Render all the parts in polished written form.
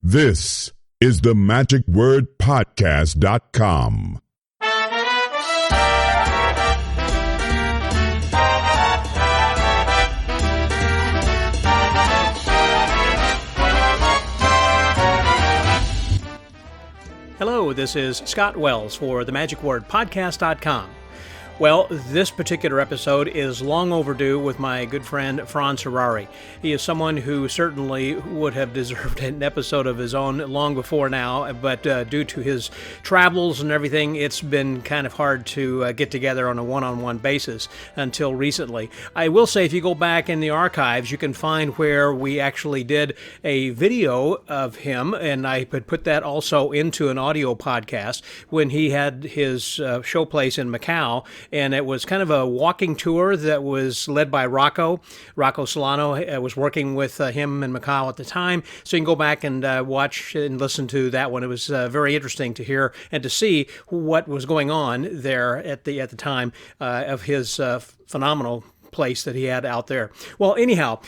This is the magicwordpodcast.com. Hello, this is Scott Wells for the magicwordpodcast.com. Well, this particular episode is long overdue with my good friend Franz Harary. He is someone who certainly would have deserved an episode of his own long before now, but due to his travels and everything, it's been kind of hard to get together on a one-on-one basis until recently. I will say, if you go back in the archives, you can find where we actually did a video of him, and I had put that also into an audio podcast when he had his show place in Macau. And it was kind of a walking tour that was led by Rocco Solano. I was working with him in Macau at the time. So you can go back and watch and listen to that one. It was very interesting to hear and to see what was going on there at the time of his phenomenal place that he had out there. Well, anyhow,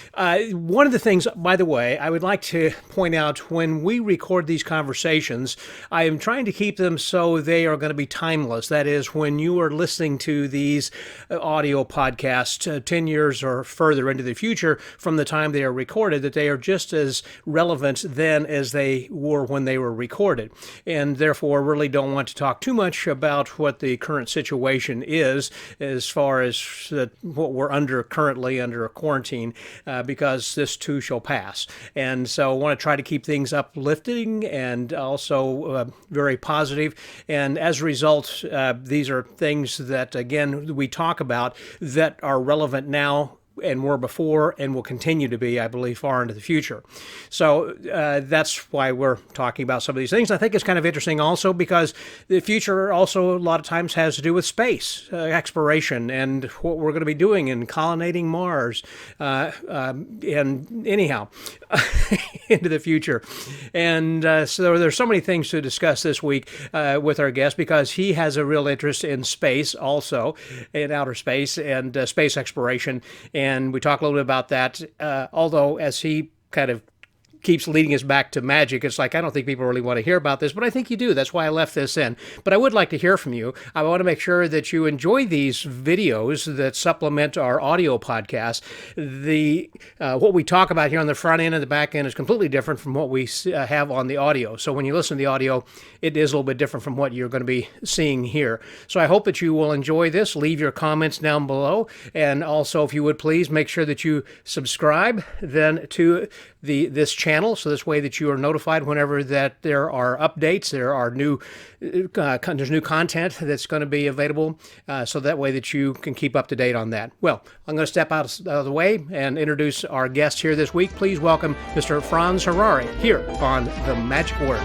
one of the things, by the way, I would like to point out, when we record these conversations, I am trying to keep them so they are going to be timeless. That is, when you are listening to these audio podcasts 10 years or further into the future from the time they are recorded, that they are just as relevant then as they were when they were recorded. And therefore, really don't want to talk too much about what the current situation is as far as what we're currently under a quarantine, because this too shall pass. And so I want to try to keep things uplifting and also very positive. And as a result, these are things that, again, we talk about that are relevant now and were before and will continue to be, I believe, far into the future. So that's why we're talking about some of these things. I think it's kind of interesting also because the future also a lot of times has to do with space exploration and what we're going to be doing in colonizing Mars and anyhow into the future. And so there's so many things to discuss this week with our guest, because he has a real interest in space also, in outer space and space exploration. And we talk a little bit about that, although as he kind of keeps leading us back to magic, it's like, I don't think people really want to hear about this, but I think you do. That's why I left this in. But I would like to hear from you. I want to make sure that you enjoy these videos that supplement our audio podcast. What we talk about here on the front end and the back end is completely different from what we have on the audio. So when you listen to the audio, it is a little bit different from what you're going to be seeing here. So I hope that you will enjoy this. Leave your comments down below. And also, if you would please make sure that you subscribe then to this channel, so this way that you are notified whenever that there are updates, there are there's new content that's going to be available, so that way that you can keep up to date on that. Well, I'm going to step out of the way and introduce our guest here this week. Please welcome Mr. Franz Harary here on The Magic Word.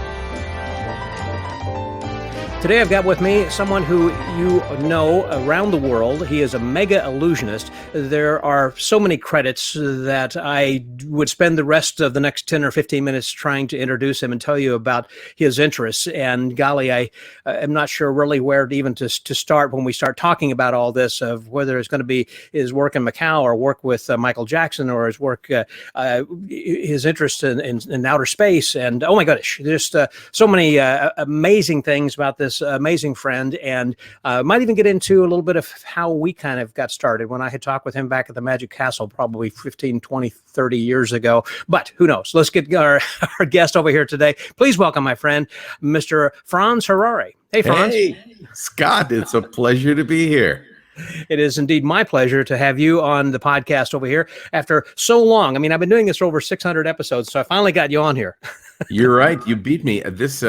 Today I've got with me someone who you know around the world. He is a mega-illusionist. There are so many credits that I would spend the rest of the next 10 or 15 minutes trying to introduce him and tell you about his interests. And golly, I am not sure really where even to start when we start talking about all this, of whether it's going to be his work in Macau or work with Michael Jackson, or his work, his interest in outer space. And oh my gosh, there's so many amazing things about this amazing friend, and might even get into a little bit of how we kind of got started when I had talked with him back at the Magic Castle probably 15, 20, 30 years ago. But who knows? Let's get our guest over here today. Please welcome my friend, Mr. Franz Harary. Hey, Franz. Hey, Scott, it's a pleasure to be here. It is indeed my pleasure to have you on the podcast over here after so long. I mean, I've been doing this for over 600 episodes, so I finally got you on here. You're right. You beat me. This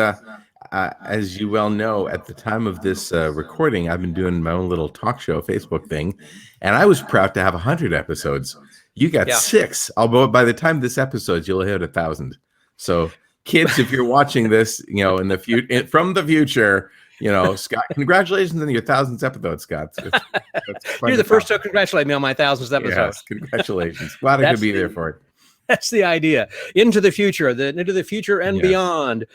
as you well know, at the time of this recording, I've been doing my own little talk show Facebook thing, and I was proud to have 100 episodes. You got 6. Although by the time this episode, you'll hit 1,000. So, kids, if you're watching this, you know, in the future, from the future, you know, Scott, congratulations on your 1,000th episode, Scott. You're the first to congratulate me on my 1,000th episode. Yes, congratulations. Glad I could be there for it. That's the idea. Into the future and beyond.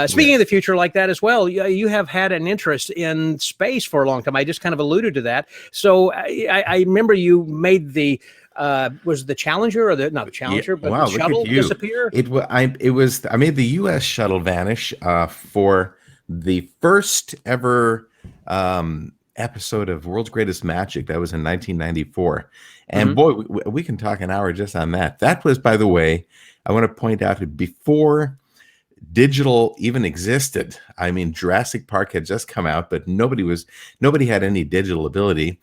Speaking of the future like that as well, you have had an interest in space for a long time. I just kind of alluded to that. So I remember you made the Was the Challenger or not the Challenger, but wow, the look at shuttle you. disappear? I made the U.S. shuttle vanish for the first ever episode of World's Greatest Magic. That was in 1994. And boy, we can talk an hour just on that. That was, by the way, I want to point out, before digital even existed. I mean, Jurassic Park had just come out, but nobody had any digital ability.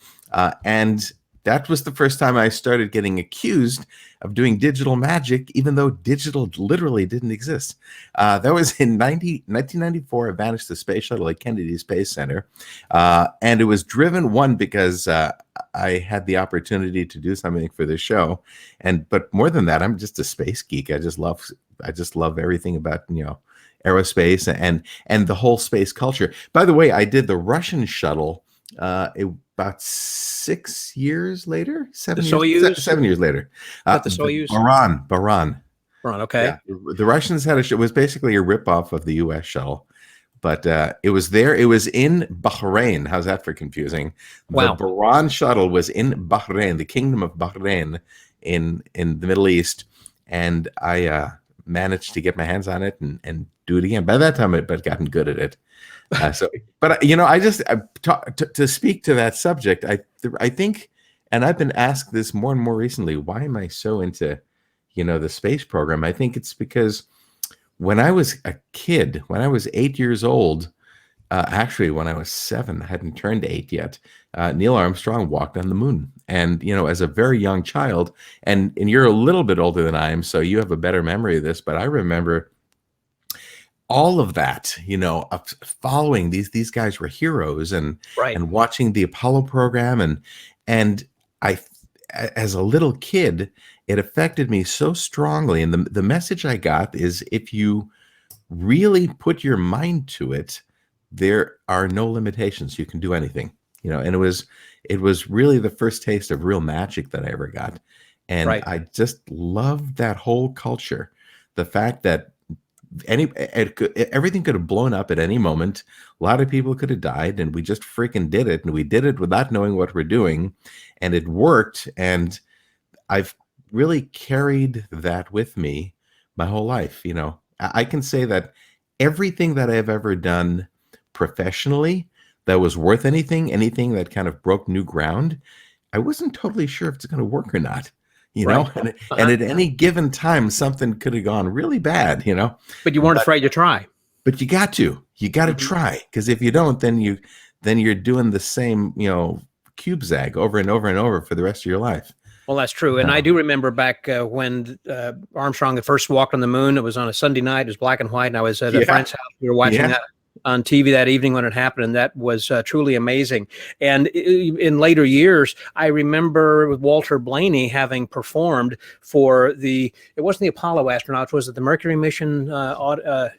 And that was the first time I started getting accused of doing digital magic, even though digital literally didn't exist. That was in 1994. I vanished the space shuttle at Kennedy Space Center. And it was driven, one, because I had the opportunity to do something for the show. But more than that, I'm just a space geek. I just love everything about, aerospace and the whole space culture. By the way, I did the Russian shuttle about 6 years later, 7 years, 7 years later. The Soyuz? Baran. Okay. Yeah, the Russians had it was basically a ripoff of the U.S. shuttle. But it was there. It was in Bahrain. How's that for confusing? Wow. The Baran shuttle was in Bahrain, the Kingdom of Bahrain in the Middle East. And I managed to get my hands on it and do it again. By that time, I'd gotten good at it. To speak to that subject, I think, and I've been asked this more and more recently, why am I so into, the space program? I think it's because when I was a kid, when I was 8 years old, actually when I was 7, I hadn't turned 8 yet, Neil Armstrong walked on the moon. And, as a very young child, and you're a little bit older than I am, so you have a better memory of this, but I remember all of that, following these guys were heroes, and watching the Apollo program, and I, as a little kid, it affected me so strongly. And the message I got is, if you really put your mind to it, there are no limitations. You can do anything, and it was really the first taste of real magic that I ever got. And I just loved that whole culture. The fact that everything could have blown up at any moment. A lot of people could have died, and we just freaking did it. And we did it without knowing what we're doing, and it worked. And I've really carried that with me my whole life. I can say that everything that I've ever done professionally that was worth anything that kind of broke new ground, I wasn't totally sure if it's going to work or not. And at any given time, something could have gone really bad, But you weren't afraid to try. But you got to try, because if you don't, then you're doing the same, cube zag over and over and over for the rest of your life. Well, that's true. And I do remember back when Armstrong had first walked on the moon. It was on a Sunday night. It was black and white. And I was at a friend's house. We were watching that on TV that evening when it happened. And that was truly amazing. And in later years, I remember with Walter Blaney having performed for it wasn't the Apollo astronauts. Was it the Mercury mission?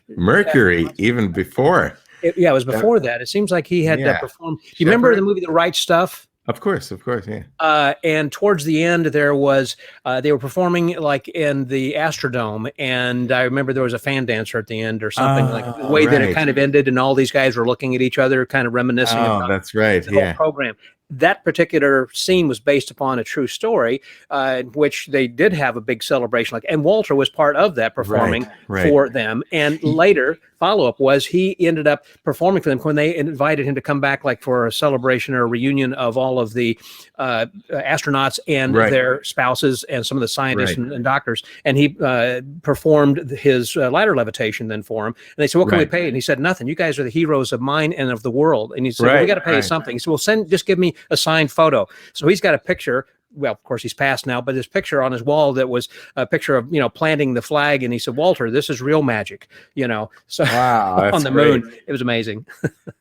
Mercury, even before. It was before that. It seems like he had performed. Do you remember the movie The Right Stuff? Of course, yeah. And towards the end, there was they were performing like in the Astrodome, and I remember there was a fan dancer at the end or something, like the way that it kind of ended, and all these guys were looking at each other, kind of reminiscing about that's right, the whole program. That particular scene was based upon a true story, in which they did have a big celebration, and Walter was part of that, performing for them. And later, follow-up was he ended up performing for them when they invited him to come back, like for a celebration or a reunion of all of the astronauts and their spouses and some of the scientists and doctors. And he performed his ladder levitation then for him. And they said, "What can we pay?" And he said, "Nothing. You guys are the heroes of mine and of the world." And he said, "Well, we got to pay you something." He said, "Well, just give me a signed photo." So he's got a picture. Well, of course, he's passed now, but his picture on his wall that was a picture of, planting the flag. And he said, "Walter, this is real magic," so wow, on the moon. It was amazing.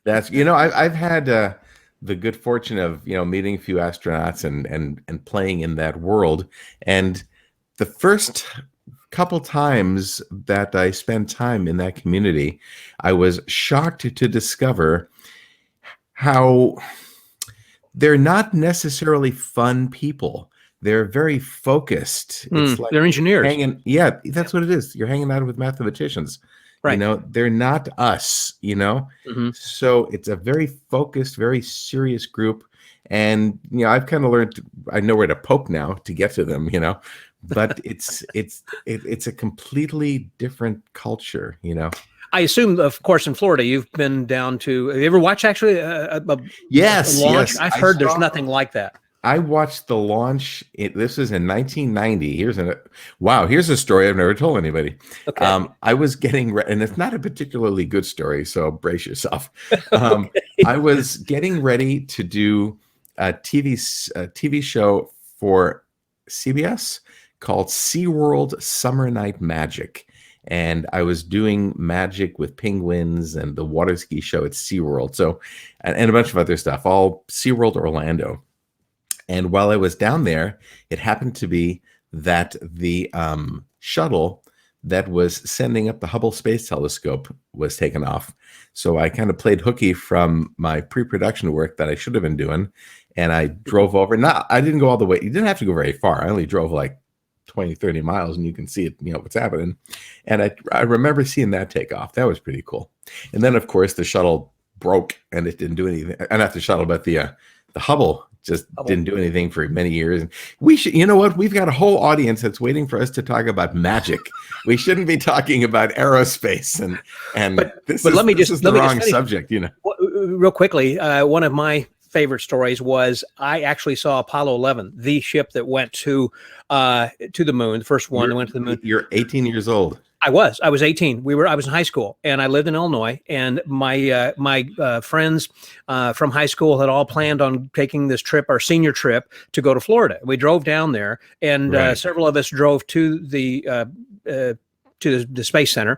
That's, I've had the good fortune of, meeting a few astronauts and playing in that world. And the first couple times that I spent time in that community, I was shocked to discover how they're not necessarily fun people. they're very focused. It's like They're engineers. hanging. Yeah, that's what it is. You're hanging out with mathematicians. Right. They're not us. Hmm. So it's a very focused, very serious group. And I've kind of learned. I know where to poke now to get to them. But it's a completely different culture. I assume, of course, in Florida, you've been down to. Have you ever watched actually a Yes, launch? yes. I've heard there's nothing like that. I watched the launch. This was in 1990. Here's a story I've never told anybody. Okay. I was getting ready, and it's not a particularly good story, so brace yourself. Okay. I was getting ready to do a TV show for CBS called SeaWorld Summer Night Magic. And I was doing magic with penguins and the water ski show at SeaWorld. So, and a bunch of other stuff, all SeaWorld Orlando. And while I was down there, it happened to be that the shuttle that was sending up the Hubble Space Telescope was taken off. So I kind of played hooky from my pre-production work that I should have been doing. And I drove over. I didn't go all the way. You didn't have to go very far. I only drove like 20, 30 miles, and you can see it, what's happening. And I remember seeing that take off. That was pretty cool. And then, of course, the shuttle broke and it didn't do anything. And not the shuttle, but the Hubble just didn't do anything for many years. And we should, we've got a whole audience that's waiting for us to talk about magic. We shouldn't be talking about aerospace this is the wrong subject, Real quickly, one of my favorite stories was I actually saw Apollo 11, the ship that went to the moon, the first one that went to the moon. You're 18 years old. I was 18. I was in high school, and I lived in Illinois, and my friends from high school had all planned on taking this trip, our senior trip, to go to Florida. We drove down there, and several of us drove to the Space Center,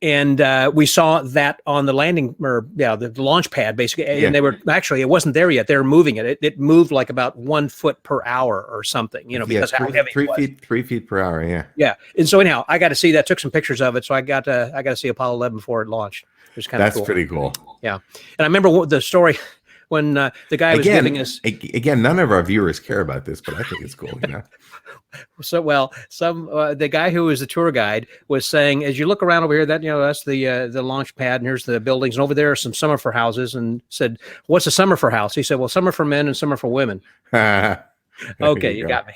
and we saw that on the landing, the launch pad, basically. And they were it wasn't there yet. They were moving it. It moved like about 1 foot per hour or something, because how heavy it was. 3 feet per hour. Yeah. Yeah. And so anyhow, I got to see that. Took some pictures of it. So I got to see Apollo 11 before it launched. It was kind of cool. That's pretty cool. Yeah. And I remember the story when the guy was giving us. Again, none of our viewers care about this, but I think it's cool. So, the guy who was the tour guide was saying, as you look around over here, that's the launch pad, and here's the buildings, and over there are some Summerford houses, and said, "What's a Summerford house?" He said, "Well, some are for men and some are for women." Okay, you got me.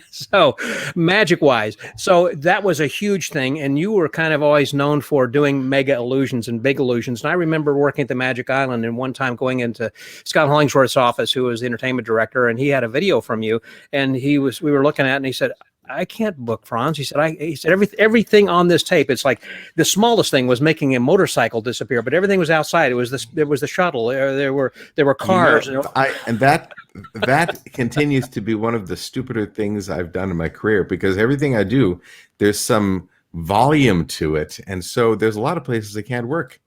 So, magic wise, so that was a huge thing, and you were kind of always known for doing mega illusions and big illusions. And I remember working at the Magic Island, and one time going into Scott Hollingsworth's office, who was the entertainment director, and he had a video from you, and we were looking at it, and he said, "I can't book Franz." He said, everything on this tape, it's like the smallest thing was making a motorcycle disappear, but everything was outside. It was the shuttle. There were cars. And that continues to be one of the stupider things I've done in my career, because everything I do, there's some volume to it. And so there's a lot of places I can't work.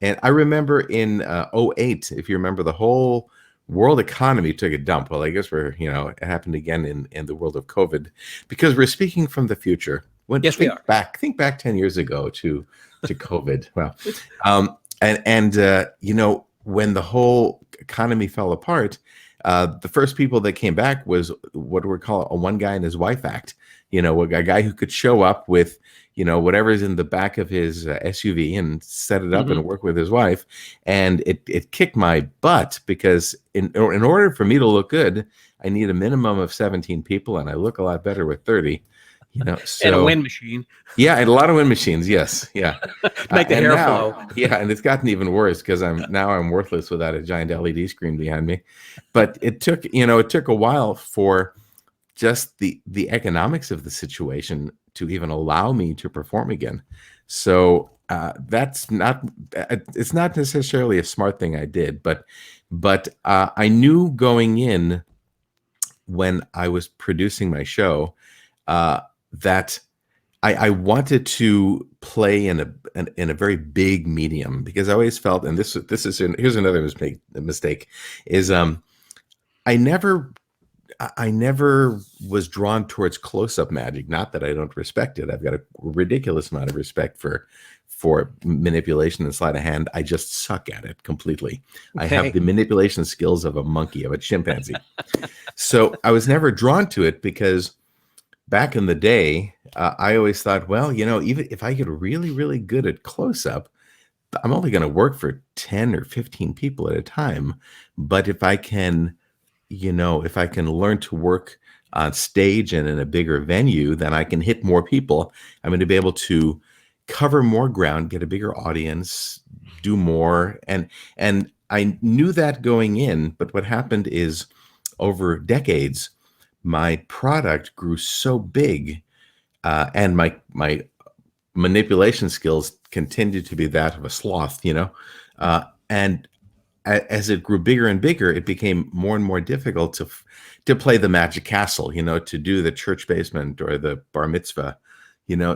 And I remember in 2008, if you remember, the whole world economy took a dump. Well, I guess it happened again in the world of COVID, because we're speaking from the future. Yes, we are. Think back 10 years ago to COVID. Well, when the whole economy fell apart, the first people that came back was what we call a one guy and his wife act. A guy who could show up with, whatever's in the back of his SUV and set it up and work with his wife. And it kicked my butt, because in order for me to look good, I need a minimum of 17 people, and I look a lot better with 30. So, and a wind machine. Yeah, and a lot of wind machines. Yes, yeah. Make the hair flow. Yeah, and it's gotten even worse, because I'm worthless without a giant LED screen behind me. But it took a while for just the economics of the situation to even allow me to perform again. So it's not necessarily a smart thing I did, but I knew going in, when I was producing my show, that I wanted to play in a very big medium, because I always felt, and here's another mistake, is I never I never was drawn towards close-up magic. Not that I don't respect it. I've got a ridiculous amount of respect for manipulation and sleight of hand. I just suck at it completely. I have the manipulation skills of a monkey, of a chimpanzee. So I was never drawn to it because back in the day, I always thought, well, even if I get really, really good at close-up, I'm only going to work for 10 or 15 people at a time. But if I can learn to work on stage and in a bigger venue, then I can hit more people. I'm going to be able to cover more ground, get a bigger audience, do more. And I knew that going in, but what happened is over decades, my product grew so big, and my manipulation skills continued to be that of a sloth, and as it grew bigger and bigger, it became more and more difficult to play the magic castle, to do the church basement or the bar mitzvah,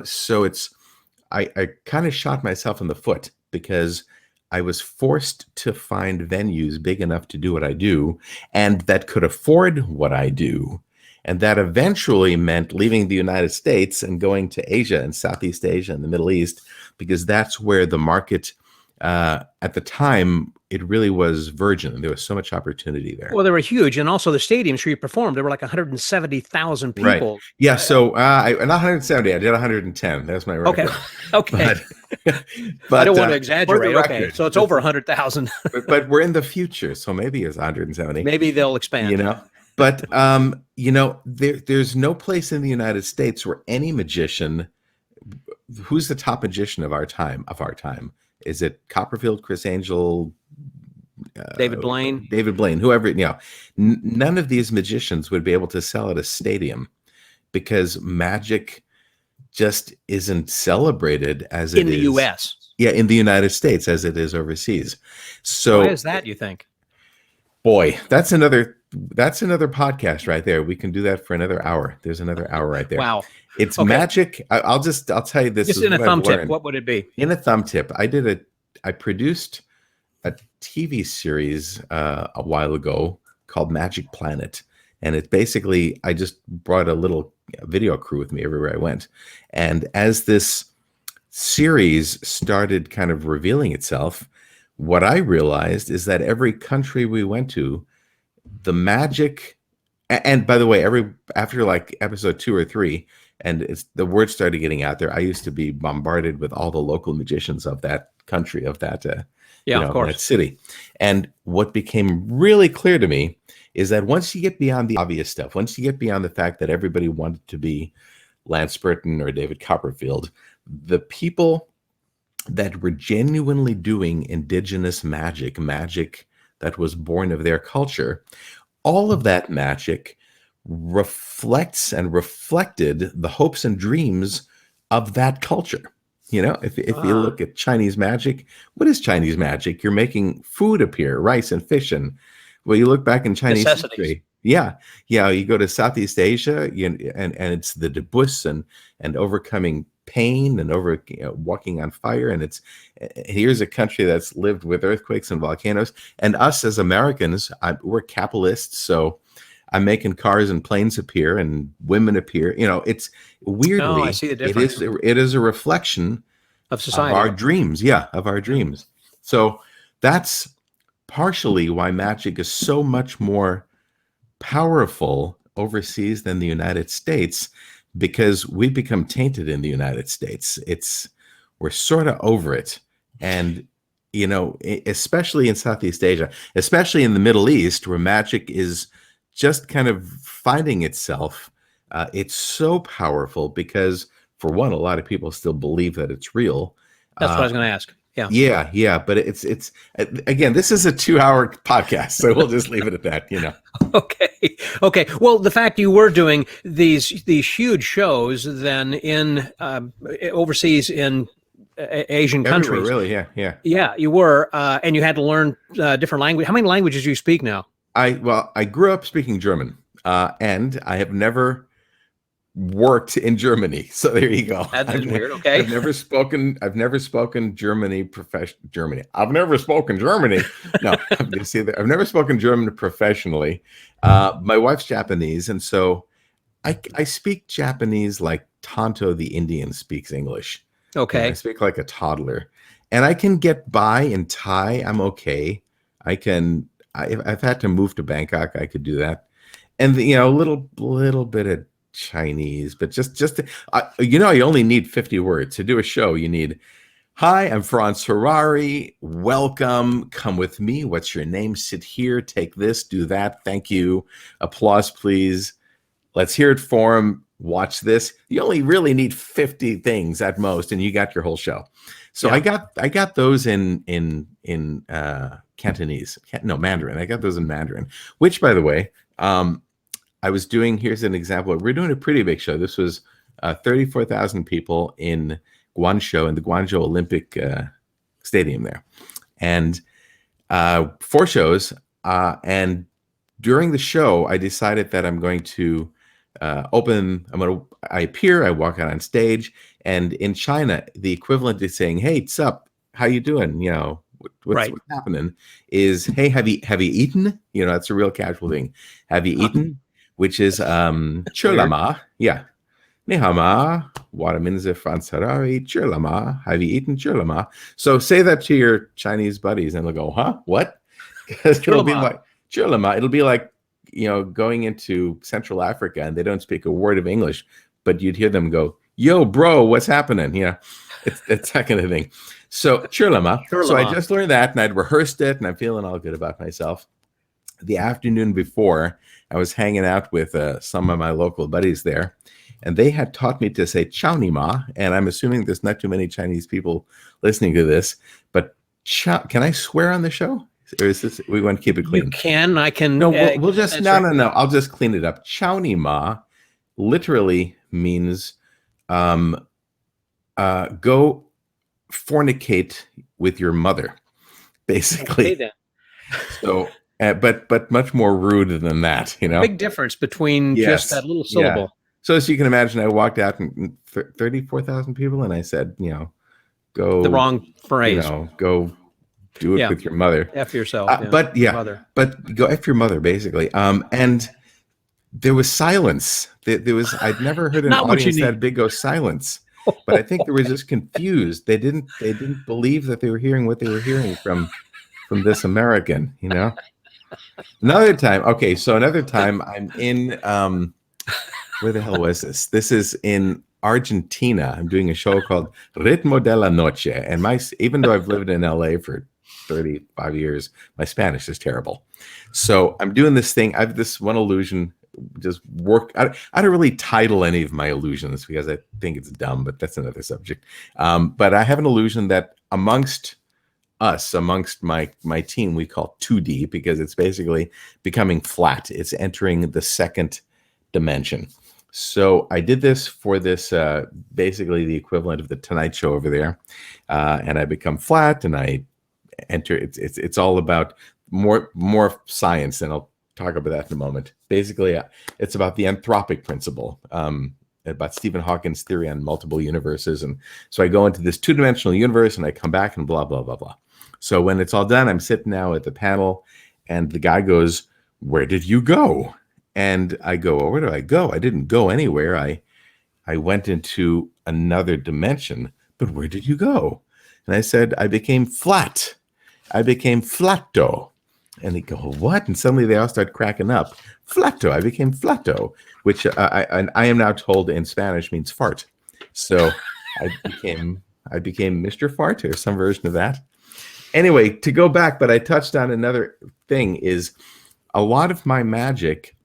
so I kind of shot myself in the foot because I was forced to find venues big enough to do what I do and that could afford what I do. And that eventually meant leaving the United States and going to Asia and Southeast Asia and the Middle East, because that's where the market, at the time, it really was virgin. There was so much opportunity there. Well, they were huge. And also the stadiums where you performed, there were like 170,000 people. Right. Yeah. So not 170, I did 110. That's my record. Okay. But I don't want to exaggerate. Okay. So it's over 100,000. but we're in the future. So maybe it's 170. Maybe they'll expand. But, there's no place in the United States where any magician, who's the top magician of our time? Is it Copperfield, Chris Angel, David Blaine, whoever, none of these magicians would be able to sell at a stadium because magic just isn't celebrated as it is in the U.S. Yeah, in the United States as it is overseas. So why is that, you think? Boy, that's another podcast right there. We can do that for another hour. There's another hour right there. Wow. It's magic. I'll tell you this. Just in a thumb tip, what would it be? In a thumb tip, I produced a TV series a while ago called Magic Planet. And it basically, I just brought a little video crew with me everywhere I went. And as this series started kind of revealing itself, what I realized is that every country we went to, the magic, and by the way, after like episode 2 or 3, and the word started getting out there, I used to be bombarded with all the local magicians of that country, of that, of course, that city. And what became really clear to me is that once you get beyond the obvious stuff, once you get beyond the fact that everybody wanted to be Lance Burton or David Copperfield, the people that were genuinely doing indigenous magic that was born of their culture, all of that magic reflects and reflected the hopes and dreams of that culture. If you look at Chinese magic, what is Chinese magic? You're making food appear, rice and fish. And well, you look back in Chinese history. Yeah. You go to Southeast Asia, and it's the debus and overcoming pain and walking on fire. And here's a country that's lived with earthquakes and volcanoes. And us as Americans, we're capitalists. So I'm making cars and planes appear and women appear. It's weirdly, I see the difference. It is a reflection of society, of our dreams. Yeah, of our dreams. So that's partially why magic is so much more powerful overseas than the United States, because we've become tainted in the United States. We're sort of over it. And, especially in Southeast Asia, especially in the Middle East, where magic is just kind of finding itself. It's so powerful because, for one, a lot of people still believe that it's real. That's what I was going to ask. Yeah. But it's again, this is a 2-hour podcast, so we'll just leave it at that, Okay. Well, the fact you were doing these huge shows then in overseas in Asian countries. Really, yeah. Yeah, you were, and you had to learn different language. How many languages do you speak now? I grew up speaking German, and I have never worked in Germany. So there you go. That's weird. Okay. I've never spoken Germany. I've never spoken Germany. No, you see that I've never spoken German professionally. My wife's Japanese, and so I speak Japanese like Tonto the Indian speaks English. Okay. I speak like a toddler, and I can get by in Thai. I'm okay. I've had to move to Bangkok. I could do that, and a little bit of Chinese, but just you only need 50 words to do a show. You need, "Hi, I'm Franz Harary. Welcome. Come with me. What's your name? Sit here. Take this. Do that. Thank you. Applause, please. Let's hear it for him. Watch this." You only really need 50 things at most, and you got your whole show. So yeah. I got those in Cantonese. No, Mandarin. I got those in Mandarin. Which, by the way, I was doing. Here's an example. We're doing a pretty big show. This was 34,000 people in Guangzhou, in the Guangzhou Olympic Stadium there, and 4 shows. And during the show, I decided that I'm going to I appear, I walk out on stage, and in China, the equivalent to saying, "Hey, what's up? How you doing? What's happening?" is, "Hey, have you eaten?" That's a real casual thing. "Have you eaten?" Which is "Chulama." Yeah. "Ni hao ma, wada minze Franz Harary, chulama. Have you eaten chulama?" So say that to your Chinese buddies, and they'll go, "Huh? What?" Because it'll be like chulama. It'll be like going into Central Africa and they don't speak a word of English, but you'd hear them go, "Yo, bro, what's happening?" It's that kind of thing. So chulama. So I just learned that, and I'd rehearsed it, and I'm feeling all good about myself. The afternoon before, I was hanging out with some of my local buddies there, and they had taught me to say "Chao ni ma," and I'm assuming there's not too many Chinese people listening to this, but can I swear on the show? Or is this, we want to keep it clean? You can. I can. No, we'll just no. I'll just clean it up. "Chao ni ma" literally means go fornicate with your mother, basically. Okay, then. So, but much more rude than that, Big difference between just that little syllable. Yeah. So as you can imagine, I walked out and 34,000 people, and I said, go the wrong phrase. Go do it with your mother. F yourself. But go F your mother, basically. And there was silence. I'd never heard an audience that big go silence. But I think they were just confused. They didn't believe that they were hearing what they were hearing from this American, Another time. Okay, so another time I'm in where the hell was this? This is in Argentina. I'm doing a show called Ritmo de la Noche. And even though I've lived in LA for 35 years, my Spanish is terrible. So I'm doing this thing. I have this one illusion just work. I don't really title any of my illusions because I think it's dumb, but that's another subject. But I have an illusion that amongst my team, we call 2D because it's basically becoming flat. It's entering the second dimension. So I did this for this, basically the equivalent of the Tonight Show over there. And I become flat and I enter. It's all about more science, and I'll talk about that in a moment. Basically, it's about the anthropic principle, about Stephen Hawking's theory on multiple universes. And so I go into this 2-dimensional universe and I come back and blah, blah, blah, blah. So when it's all done, I'm sitting now at the panel and the guy goes, "Where did you go?" And I go, "Well, where do I go? I didn't go anywhere. I went into another dimension, but where did you go?" And I said, "I became flat. I became flatto." And they go, "What?" And suddenly they all start cracking up. Flatto. I became flatto, which I am now told in Spanish means fart. So I became Mr. Fart or some version of that. Anyway, to go back, but I touched on another thing is a lot of my magic,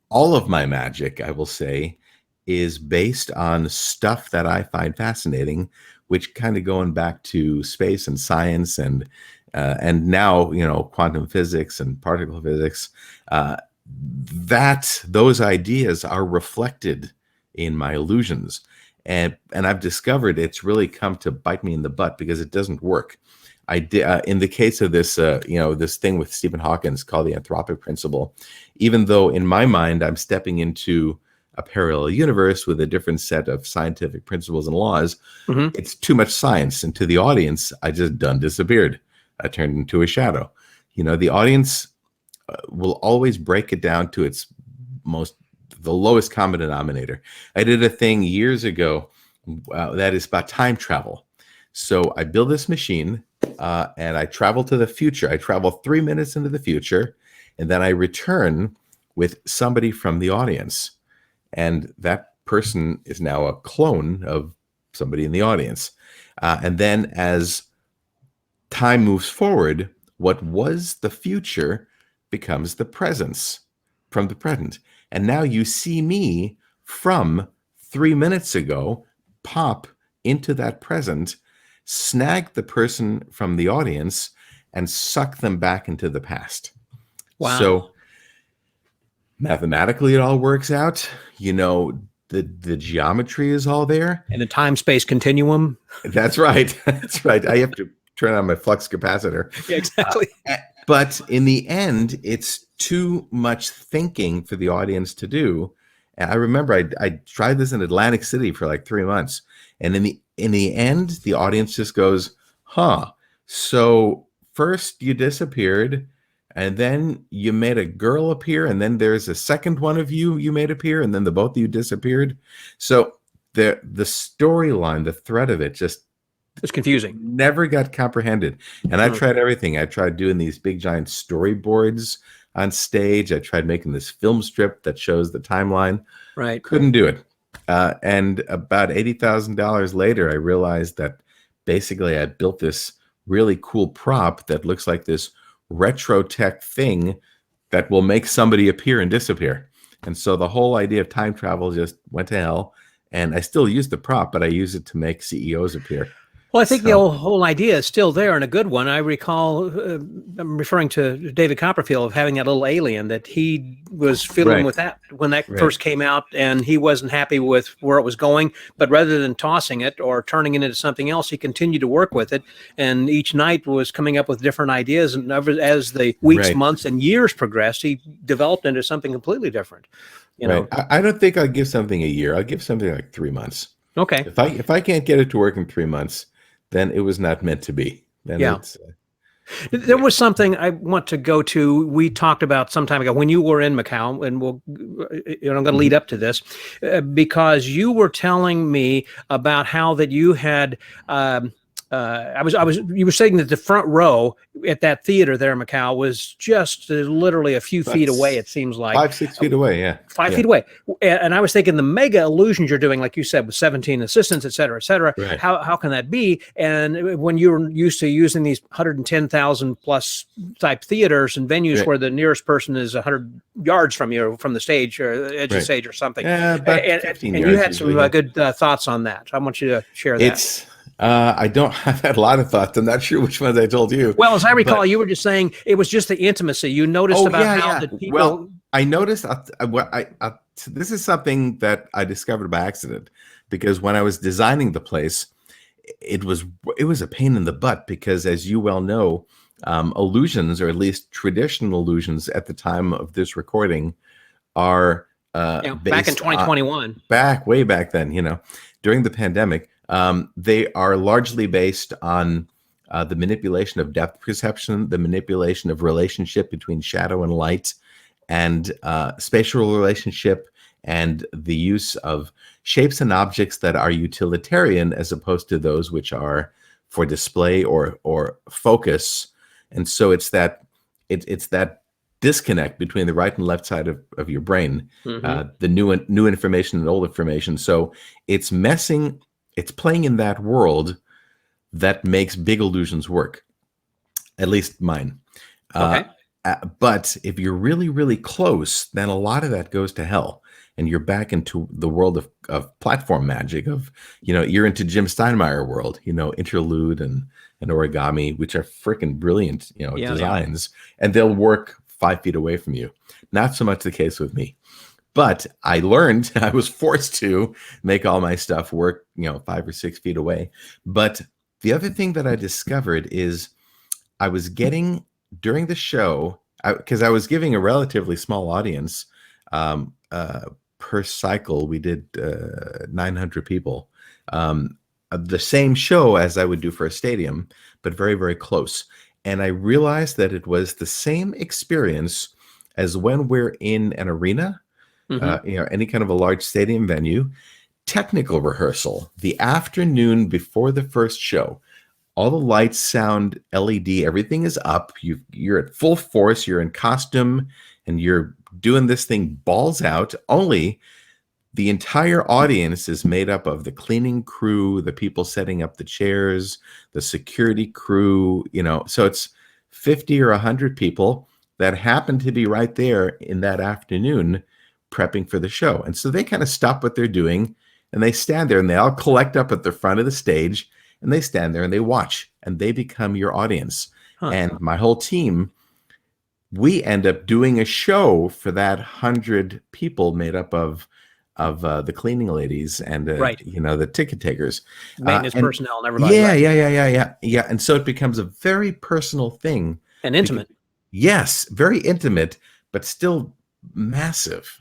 all of my magic, I will say, is based on stuff that I find fascinating, which kind of going back to space and science and now, quantum physics and particle physics, that those ideas are reflected in my illusions. And I've discovered it's really come to bite me in the butt because it doesn't work. I did in the case of this, this thing with Stephen Hawking called the anthropic principle. Even though in my mind I'm stepping into a parallel universe with a different set of scientific principles and laws. Mm-hmm. It's too much science. And to the audience, I just disappeared. I turned into a shadow. The audience will always break it down to the lowest common denominator. I did a thing years ago that is about time travel. So I build this machine and I travel to the future. I travel 3 minutes into the future, and then I return with somebody from the audience. And that person is now a clone of somebody in the audience. And then as time moves forward, what was the future becomes the presence from the present. And now you see me from 3 minutes ago pop into that present, snag the person from the audience, and suck them back into the past. Wow. So mathematically, it all works out. The geometry is all there. And the time-space continuum. That's right. That's right. I have to turn on my flux capacitor. Yeah, exactly. But in the end, it's too much thinking for the audience to do. And I remember I tried this in Atlantic City for like 3 months. And in the end, the audience just goes, huh. So first you disappeared, and then you made a girl appear, and then there's a second one of you made appear, and then the both of you disappeared. So the storyline, the thread of it just it's confusing. Never got comprehended. And I tried everything. I tried doing these big giant storyboards on stage. I tried making this film strip that shows the timeline. Right. Couldn't do it. And about $80,000 later, I realized that basically I built this really cool prop that looks like this retro tech thing that will make somebody appear and disappear. And so the whole idea of time travel just went to hell. And I still use the prop, but I use it to make CEOs appear. Well, I think the whole idea is still there, and a good one. I recall, I'm referring to David Copperfield, of having that little alien that he was fiddling with that when that first came out, and he wasn't happy with where it was going. But rather than tossing it or turning it into something else, he continued to work with it, and each night was coming up with different ideas. And as the weeks, months, and years progressed, he developed into something completely different. You know, I don't think I'll give something a year. I'll give something like 3 months. Okay. If I can't get it to work in 3 months, then it was not meant to be. Then there was something I want to go to. We talked about some time ago when you were in Macau, and I'm going to lead up to this because you were telling me about how that you had. You were saying that the front row at that theater there in Macau was just literally a few feet away. It seems like 5-6 feet away. Yeah. 5 feet away. And I was thinking the mega illusions you're doing, like you said, with 17 assistants, et cetera, et cetera. Right. How can that be? And when you're used to using these 110,000 plus type theaters and venues where the nearest person is 100 yards from you, from the stage or edge of the stage or something. Yeah, about 15 yards. And you had some good thoughts on that. I want you to share that. I don't have had a lot of thoughts. I'm not sure which ones I told you. Well, as I recall, you were just saying it was just the intimacy. You noticed how the people. Well, I noticed. This is something that I discovered by accident, because when I was designing the place, it was a pain in the butt, because, as you well know, illusions, or at least traditional illusions at the time of this recording, are back in 2021. Way back then, during the pandemic. They are largely based on the manipulation of depth perception, the manipulation of relationship between shadow and light, and spatial relationship, and the use of shapes and objects that are utilitarian as opposed to those which are for display or focus. And so it's that disconnect between the right and left side of your brain, the new information and old information. So it's playing in that world that makes big illusions work, at least mine. But if you're really, really close, then a lot of that goes to hell, and you're back into the world of platform magic, you're into Jim Steinmeier world, interlude and origami, which are freaking brilliant, designs, and they'll work 5 feet away from you. Not so much the case with me. But I learned, I was forced to make all my stuff work, 5 or 6 feet away. But the other thing that I discovered is I was getting, during the show, because I was giving a relatively small audience per cycle. We did 900 people. The same show as I would do for a stadium, but very, very close. And I realized that it was the same experience as when we're in an arena, any kind of a large stadium venue, technical rehearsal, the afternoon before the first show. All the lights, sound, LED, everything is up. You're at full force. You're in costume, and you're doing this thing balls out. Only the entire audience is made up of the cleaning crew, the people setting up the chairs, the security crew. So it's 50 or 100 people that happen to be right there in that afternoon prepping for the show. And so they kind of stop what they're doing, and they stand there, and they all collect up at the front of the stage. And they stand there and they watch, and they become your audience. And my whole team, we end up doing a show for that 100 people made up of the cleaning ladies and the ticket takers, maintenance personnel, and everybody. Yeah. And so it becomes a very personal thing and intimate. Yes, very intimate, but still massive.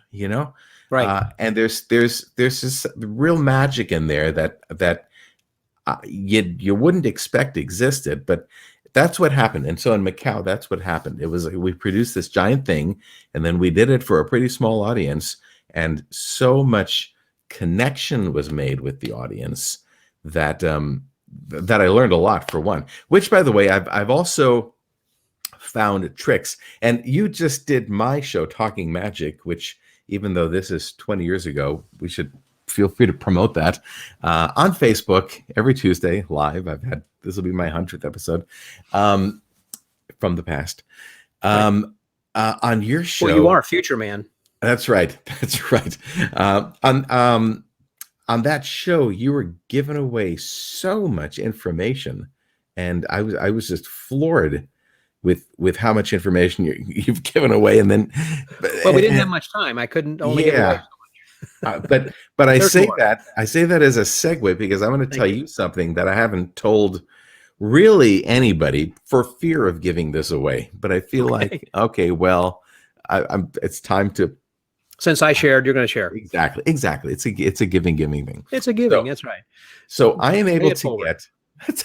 Right. And there's this real magic in there that you wouldn't expect existed, but that's what happened. And so in Macau, that's what happened. It was we produced this giant thing, and then we did it for a pretty small audience, and so much connection was made with the audience that that I learned a lot, for one. Which, by the way, I've also found tricks. And you just did my show, Talking Magic, which, even though this is 20 years ago, we should feel free to promote that on Facebook every Tuesday live. This will be my 100th episode from the past. On your show, well, you are a future man. That's right. On that show, you were giving away so much information, and I was just floored with how much information you've given away. And then, well, we didn't have much time. I couldn't only give away. But I say that as a segue, because I want to tell you something that I haven't told really anybody for fear of giving this away. But I feel like, well, it's time to. Since I shared, you're going to share. Exactly. It's a giving thing. It's a giving. That's right. So I am able to get.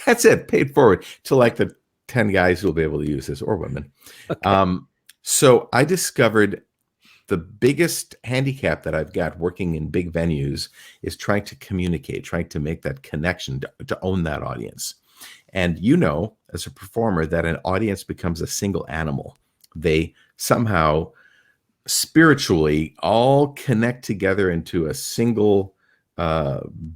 That's it. Paid forward to like the 10 guys who will be able to use this, or women. Okay. So I discovered the biggest handicap that I've got working in big venues is trying to communicate, trying to make that connection, to own that audience. And as a performer, that an audience becomes a single animal. They somehow spiritually all connect together into a single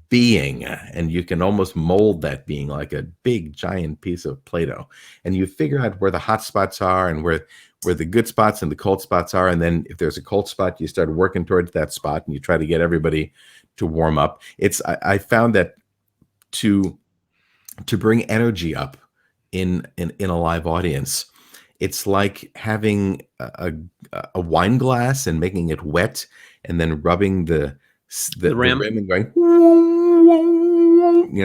being, and you can almost mold that being like a big giant piece of Play-Doh, and you figure out where the hot spots are and where the good spots and the cold spots are. And then if there's a cold spot, you start working towards that spot, and you try to get everybody to warm up. I found that to bring energy up in a live audience, it's like having a wine glass and making it wet, and then rubbing the rim and going,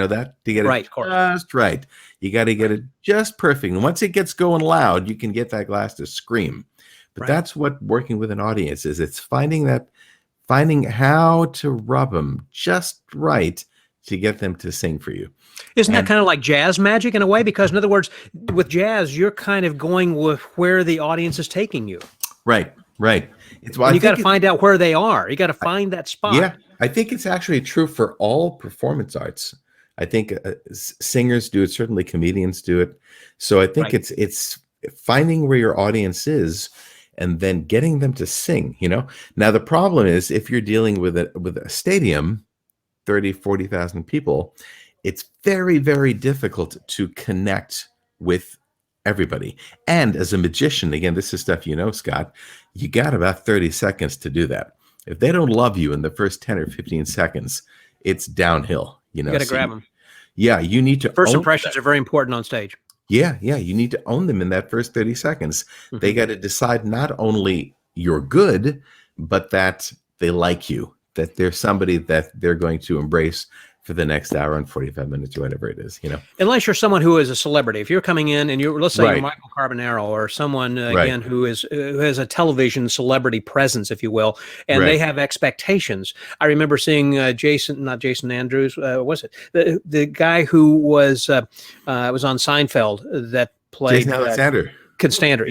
that to get it just right. You got to get it just perfect. And once it gets going loud, you can get that glass to scream. But that's what working with an audience is. It's finding how to rub them just right to get them to sing for you. Isn't that kind of like jazz magic in a way? Because in other words, with jazz, you're kind of going with where the audience is taking you. Right. You got to find out where they are. You got to find that spot. Yeah, I think it's actually true for all performance arts. I think singers do it. Certainly, comedians do it. So I think it's finding where your audience is, and then getting them to sing. Now the problem is, if you're dealing with a stadium, 30, 40,000 people, it's very, very difficult to connect with everybody. And as a magician, again, this is stuff Scott, you got about 30 seconds to do that. If they don't love you in the first 10 or 15 seconds, it's downhill. You got to grab them. Yeah, you need to. First impressions are very important on stage. Yeah, you need to own them in that first 30 seconds. Mm-hmm. They got to decide not only you're good, but that they like you, that there's somebody that they're going to embrace for the next hour and 45 minutes or whatever it is, Unless you're someone who is a celebrity. If you're coming in and let's say Right. you're Michael Carbonaro or someone Right. again who has a television celebrity presence, if you will, and they Right. have expectations. I remember seeing not Jason Andrews, was it the guy who was on Seinfeld that played Jason Alexander. Costanza,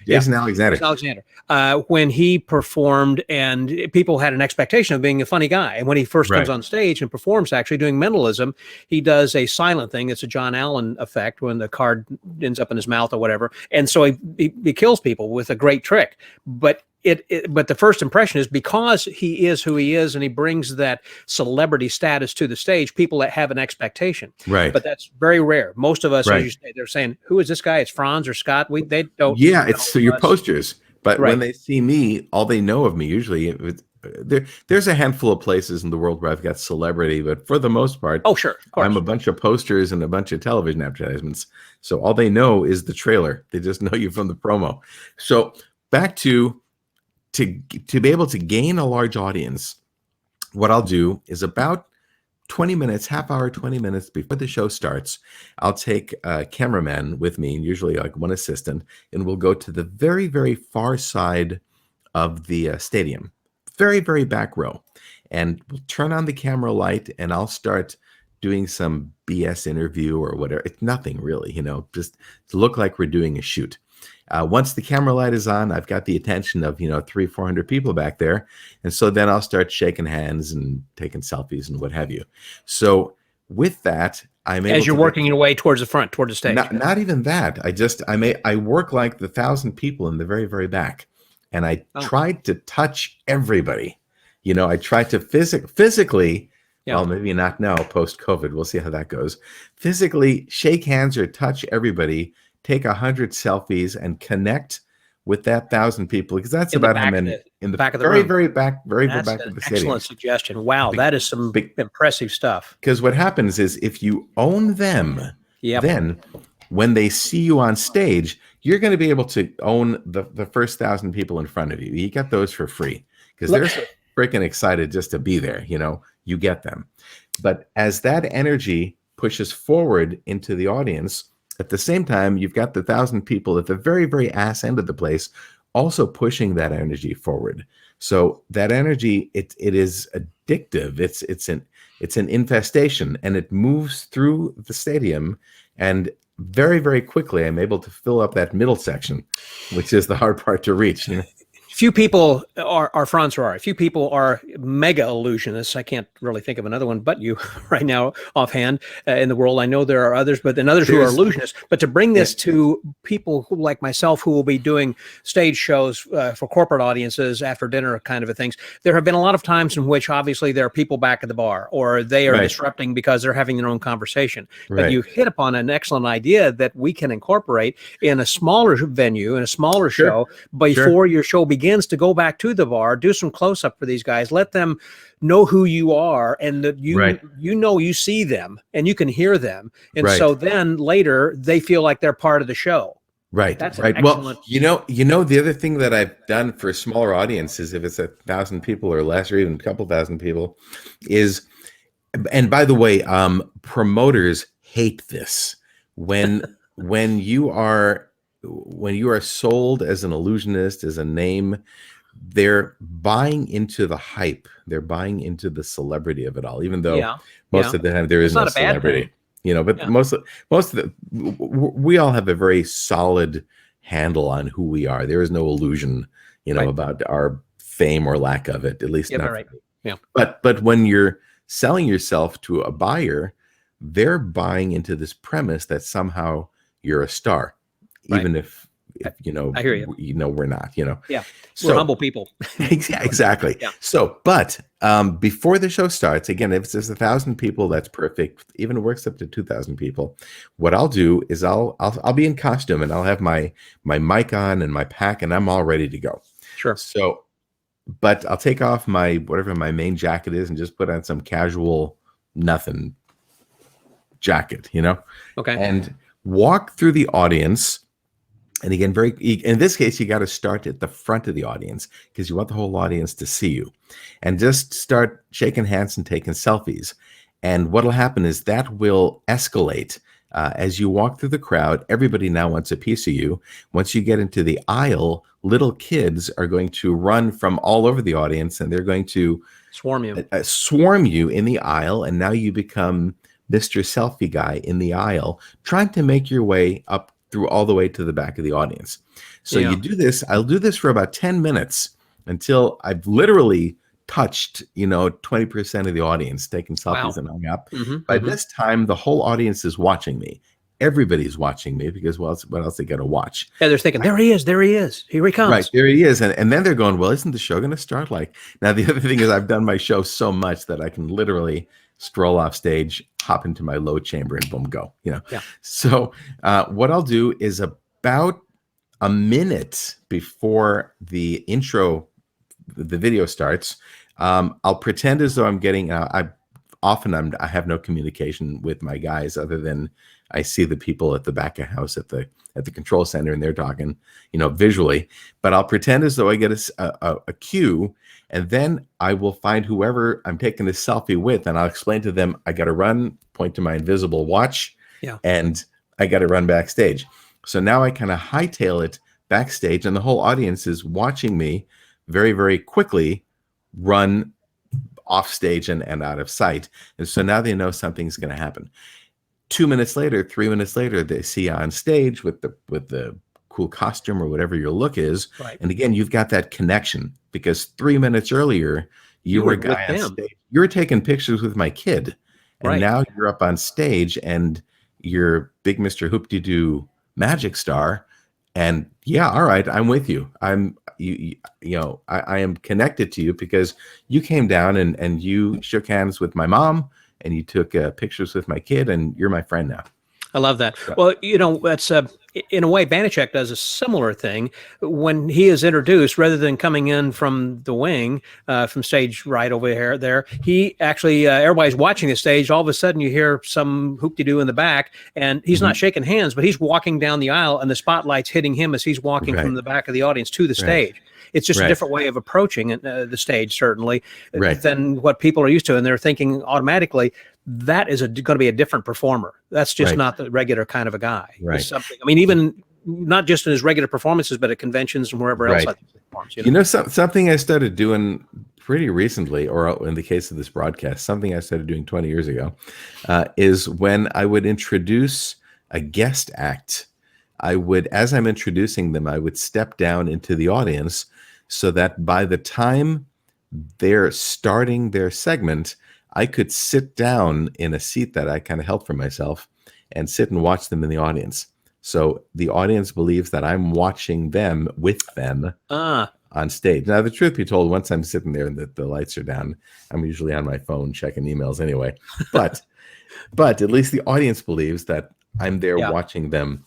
Jason Alexander. Jason Alexander. When he performed, and people had an expectation of being a funny guy. And when he first comes Right. on stage and performs, actually doing mentalism, he does a silent thing. It's a John Allen effect when the card ends up in his mouth or whatever. And so he kills people with a great trick. But but the first impression is because he is who he is and he brings that celebrity status to the stage, people that have an expectation. Right. But that's very rare. Most of us, Right. as you say, they're saying, who is this guy? It's Franz or Scott. They don't. Yeah, it's so your posters. But Right. when they see me, all they know of me usually, there's a handful of places in the world where I've got celebrity, but for the most part, Oh, sure. Of course. I'm a bunch of posters and a bunch of television advertisements. So all they know is the trailer. They just know you from the promo. So back to be able to gain a large audience, what I'll do is about 20 minutes, half hour, 20 minutes before the show starts, I'll take a cameraman with me, usually like one assistant, and we'll go to the very, very far side of the stadium, very, very back row. And we'll turn on the camera light and I'll start doing some BS interview or whatever. It's nothing really, just to look like we're doing a shoot. Once the camera light is on, I've got the attention of 300-400 people back there, and so then I'll start shaking hands and taking selfies and what have you. So with that, I'm able as you're working your way towards the front, toward the stage. Not even that. I work like the 1,000 people in the very, very back, and I tried to touch everybody. I tried to physically. Yeah. Well, maybe not now, post-COVID. We'll see how that goes. Physically shake hands or touch everybody. Take 100 selfies and connect with that 1,000 people, because that's about how many in the back of the very, room. very back, back of the stadium. Excellent suggestion. Wow, that is some impressive stuff. Because what happens is if you own them, then when they see you on stage, you're going to be able to own the first 1,000 people in front of you. You get those for free because they're so freaking excited just to be there. You get them. But as that energy pushes forward into the audience, at the same time, you've got the 1,000 people at the very, very ass end of the place also pushing that energy forward. So that energy, it is addictive. It's an infestation, and it moves through the stadium. And very, very quickly, I'm able to fill up that middle section, which is the hard part to reach. Few people are Franz Harary. Few people are mega-illusionists. I can't really think of another one but you right now offhand in the world. I know there are others, but then others who are illusionists. But to bring this to people who, like myself, who will be doing stage shows for corporate audiences after dinner kind of things, there have been a lot of times in which obviously there are people back at the bar or they are disrupting because they're having their own conversation. But you hit upon an excellent idea that we can incorporate in a smaller venue, in a smaller show, before your show begins, to go back to the bar, do some close-up for these guys, let them know who you are, and that you see them and you can hear them, and so then later they feel like they're part of the show. That's right. Well, the other thing that I've done for smaller audiences, if it's 1,000 people or less, or even a couple thousand people, is, and by the way, promoters hate this when you are sold as an illusionist, as a name, they're buying into the hype. They're buying into the celebrity of it all, even though most of the time there is no celebrity, but most of the, we all have a very solid handle on who we are. There is no illusion, about our fame or lack of it, at least not. But when you're selling yourself to a buyer, they're buying into this premise that somehow you're a star. Even if I hear you. We're not. So, we're humble people. Exactly. So, but before the show starts, again, if it's 1,000 people, that's perfect. Even works up to 2,000 people. What I'll do is I'll be in costume and I'll have my mic on and my pack, and I'm all ready to go. Sure. So, but I'll take off whatever my main jacket is and just put on some casual nothing jacket. Okay. And walk through the audience. And again, in this case, you got to start at the front of the audience because you want the whole audience to see you, and just start shaking hands and taking selfies. And what'll happen is that will escalate as you walk through the crowd. Everybody now wants a piece of you. Once you get into the aisle, little kids are going to run from all over the audience, and they're going to swarm you in the aisle. And now you become Mr. Selfie Guy in the aisle, trying to make your way up through all the way to the back of the audience. So you do this. I'll do this for about 10 minutes until I've literally touched, 20% of the audience, taking selfies and hung up. By this time, the whole audience is watching me. Everybody's watching me because, well, what else they got to watch? Yeah, they're thinking, there he is, here he comes. Right, there he is. And then they're going, well, isn't the show going to start? Now, the other thing is I've done my show so much that I can literally stroll off stage, hop into my load chamber, and boom, go. So what I'll do is about a minute before the video starts, I'll pretend as though I'm getting. I have no communication with my guys other than I see the people at the back of house at the control center, and they're talking, visually. But I'll pretend as though I get a cue. And then I will find whoever I'm taking this selfie with, and I'll explain to them, I got to run, point to my invisible watch, and I got to run backstage. So now I kind of hightail it backstage, and the whole audience is watching me very, very quickly run off stage and out of sight. And so now they know something's going to happen. 2 minutes later, 3 minutes later, they see you on stage with the cool costume or whatever your look is. Right. And again, you've got that connection because 3 minutes earlier, you were a guy on stage. You were taking pictures with my kid. And now you're up on stage and you're big Mr. Hoop-de-Doo magic star. And all right, I'm with you. I am connected to you because you came down and you shook hands with my mom and you took pictures with my kid, and you're my friend now. I love that. Well, that's in a way, Banachek does a similar thing when he is introduced. Rather than coming in from the wing, from stage right over there, he actually everybody's watching the stage. All of a sudden, you hear some hoop-de-doo in the back, and he's not shaking hands, but he's walking down the aisle, and the spotlight's hitting him as he's walking from the back of the audience to the stage. It's just a different way of approaching the stage, certainly, than what people are used to, and they're thinking automatically, that is going to be a different performer. That's just not the regular kind of a guy. Right. Something. I mean, even not just in his regular performances, but at conventions and wherever else. Something I started doing pretty recently, or in the case of this broadcast, something I started doing 20 years ago, is when I would introduce a guest act, as I'm introducing them, I would step down into the audience so that by the time they're starting their segment, I could sit down in a seat that I kind of held for myself and sit and watch them in the audience. So the audience believes that I'm watching them with them on stage. Now, the truth be told, once I'm sitting there and the lights are down, I'm usually on my phone checking emails anyway. But at least the audience believes that I'm there watching them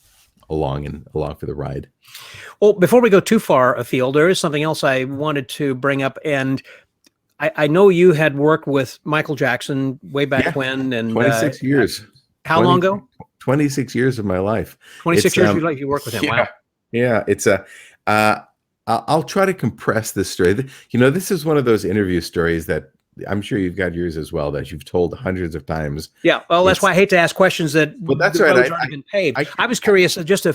along for the ride. Well, before we go too far afield, there is something else I wanted to bring up, and I know you had worked with Michael Jackson way back when, and 26 years. How long ago? 26 years of my life. 26 years you worked with him. Wow. Yeah, it's I'll try to compress this story. This is one of those interview stories that I'm sure you've got yours as well, that you've told hundreds of times. Yeah, well, that's why I hate to ask questions that that's right. Aren't been paved. I was curious just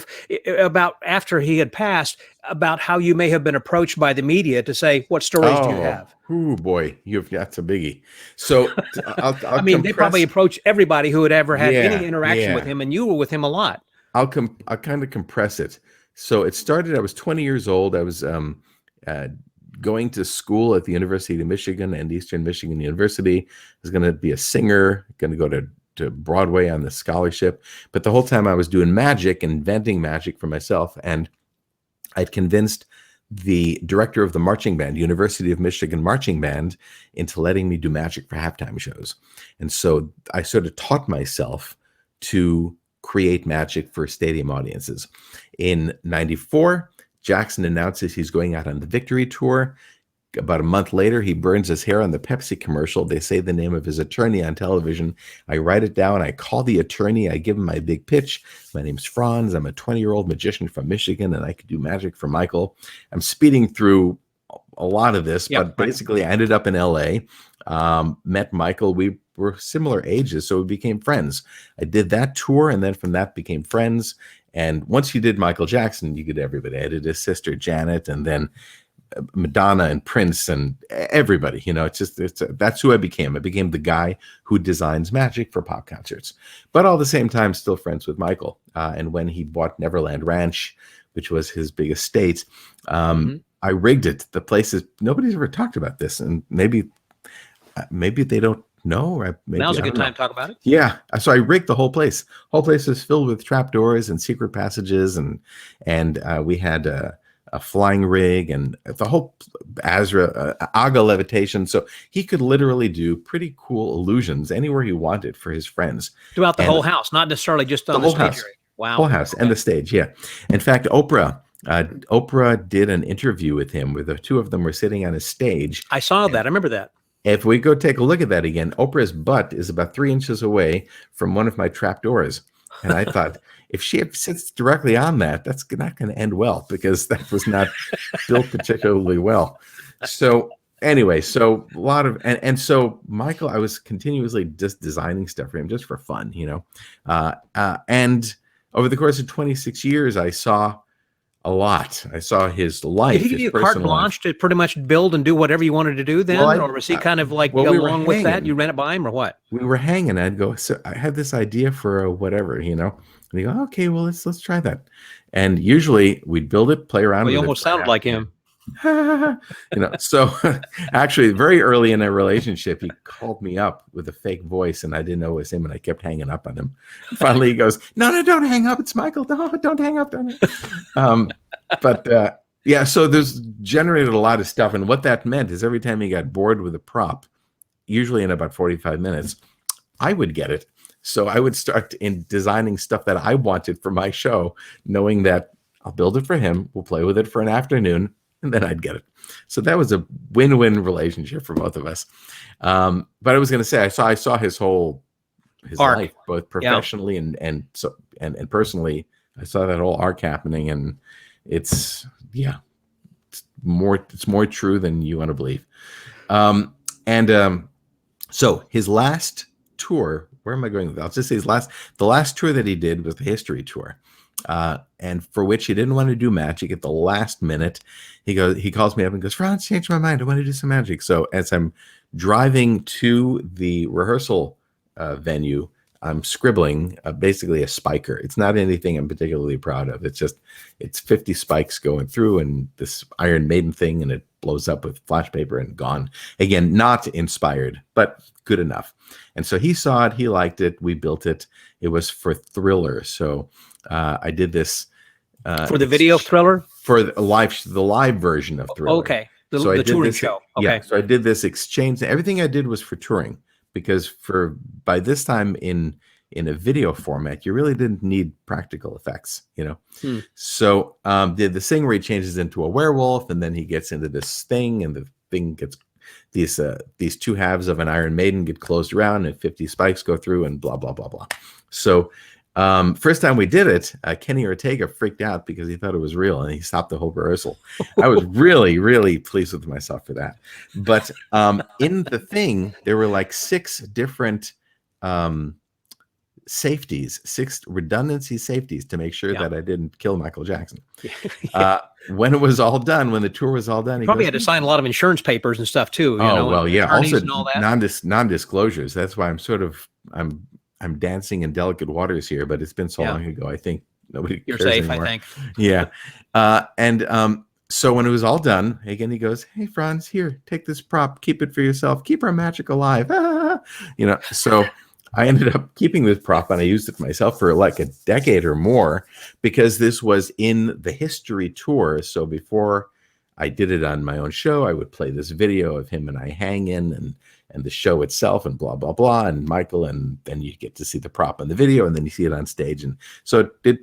about after he had passed, about how you may have been approached by the media to say, what stories do you have? Oh boy, that's a biggie. So I'll they probably approach everybody who had ever had any interaction with him, and you were with him a lot. I'll kind of compress it. So it started, I was 20 years old. I was going to school at the University of Michigan and Eastern Michigan University. I was going to be a singer, going to go to Broadway on the scholarship. But the whole time I was doing magic, inventing magic for myself. And I'd convinced the director of the marching band, University of Michigan Marching Band, into letting me do magic for halftime shows. And so I sort of taught myself to create magic for stadium audiences. In '94, Jackson announces he's going out on the Victory Tour. About a month later, he burns his hair on the Pepsi commercial. They say the name of his attorney on television. I write it down. I call the attorney. I give him my big pitch. My name's Franz. I'm a 20-year-old magician from Michigan, and I could do magic for Michael. I'm speeding through a lot of this, but basically I ended up in LA, met Michael. We were similar ages, so we became friends. I did that tour, and then from that became friends. And once you did Michael Jackson, you did everybody. I did his sister Janet, and then Madonna and Prince and everybody. That's who I became. I became the guy who designs magic for pop concerts, but all the same time still friends with Michael. And when he bought Neverland Ranch, which was his big estate, I rigged it. The places, nobody's ever talked about this, and maybe they don't know. Or maybe, now's a good time to talk about it. Yeah, so I rigged the whole place. Whole place is filled with trapdoors and secret passages, and we had a flying rig and the whole Aga levitation. So he could literally do pretty cool illusions anywhere he wanted for his friends. Throughout the whole house, not necessarily just on the stage area. Wow. Whole house and the stage, yeah. In fact, Oprah did an interview with him where the two of them were sitting on a stage. I saw that. I remember that. If we go take a look at that again, Oprah's butt is about 3 inches away from one of my trapdoors. And I thought, if she sits directly on that, that's not going to end well, because that was not built particularly well. So anyway, so a lot of, and so Michael, I was continuously just designing stuff for him just for fun, and over the course of 26 years, I saw a lot. I saw his life. Did he give you carte blanche to pretty much build and do whatever you wanted to do then? Or was he kind of like along with that? You ran it by him or what? We were hanging. I'd go, so I had this idea for a whatever, And he'd go, okay, well, let's try that. And usually we'd build it, play around with it. You almost sounded like him. So actually very early in a relationship, he called me up with a fake voice and I didn't know it was him, and I kept hanging up on him. Finally he goes, no, don't hang up, it's Michael. No, don't hang up on him. Yeah, so there's generated a lot of stuff, and what that meant is every time he got bored with a prop, usually in about 45 minutes, I would get it. So I would start in designing stuff that I wanted for my show, knowing that I'll build it for him, we'll play with it for an afternoon, and then I'd get it. So that was a win-win relationship for both of us. But I was going to say, I saw his life, both professionally and personally. I saw that whole arc happening, and it's more true than you want to believe. So his last tour, where am I going with that? I'll just say the last tour that he did was the history tour. And for which he didn't want to do magic at the last minute. He calls me up and goes, Franz, changed my mind. I want to do some magic. So as I'm driving to the rehearsal venue, I'm scribbling basically a spiker. It's not anything I'm particularly proud of. It's 50 spikes going through and this Iron Maiden thing, and it blows up with flash paper and gone. Again, not inspired, but good enough. And so he saw it. He liked it. We built it. It was for Thriller. So I did this for the video Thriller, for the live version of Thriller. Okay, the touring show. Okay, yeah. So I did this exchange. Everything I did was for touring, because by this time in a video format, you really didn't need practical effects, So did the thing where he changes into a werewolf, and then he gets into this thing, and the thing gets these two halves of an Iron Maiden get closed around, and 50 spikes go through, and blah blah blah blah. So first time we did it, Kenny Ortega freaked out because he thought it was real, and he stopped the whole rehearsal. I was really, really pleased with myself for that. But in the thing, there were like 6 different safeties, 6 redundancy safeties to make sure that I didn't kill Michael Jackson. When it was all done, when the tour was all done, he probably had to sign a lot of insurance papers and stuff too. Well, yeah. Also, and non-disclosures. That's why I'm dancing in delicate waters here, but it's been so long ago. I think nobody You're cares safe, anymore. I think. Yeah. So when it was all done, again, he goes, hey, Franz, here, take this prop, keep it for yourself, keep our magic alive. So I ended up keeping this prop, and I used it myself for like a decade or more, because this was in the history tour. So before I did it on my own show, I would play this video of him and I hang in, and the show itself, and blah, blah, blah, and Michael, and then you get to see the prop in the video, and then you see it on stage. And so it did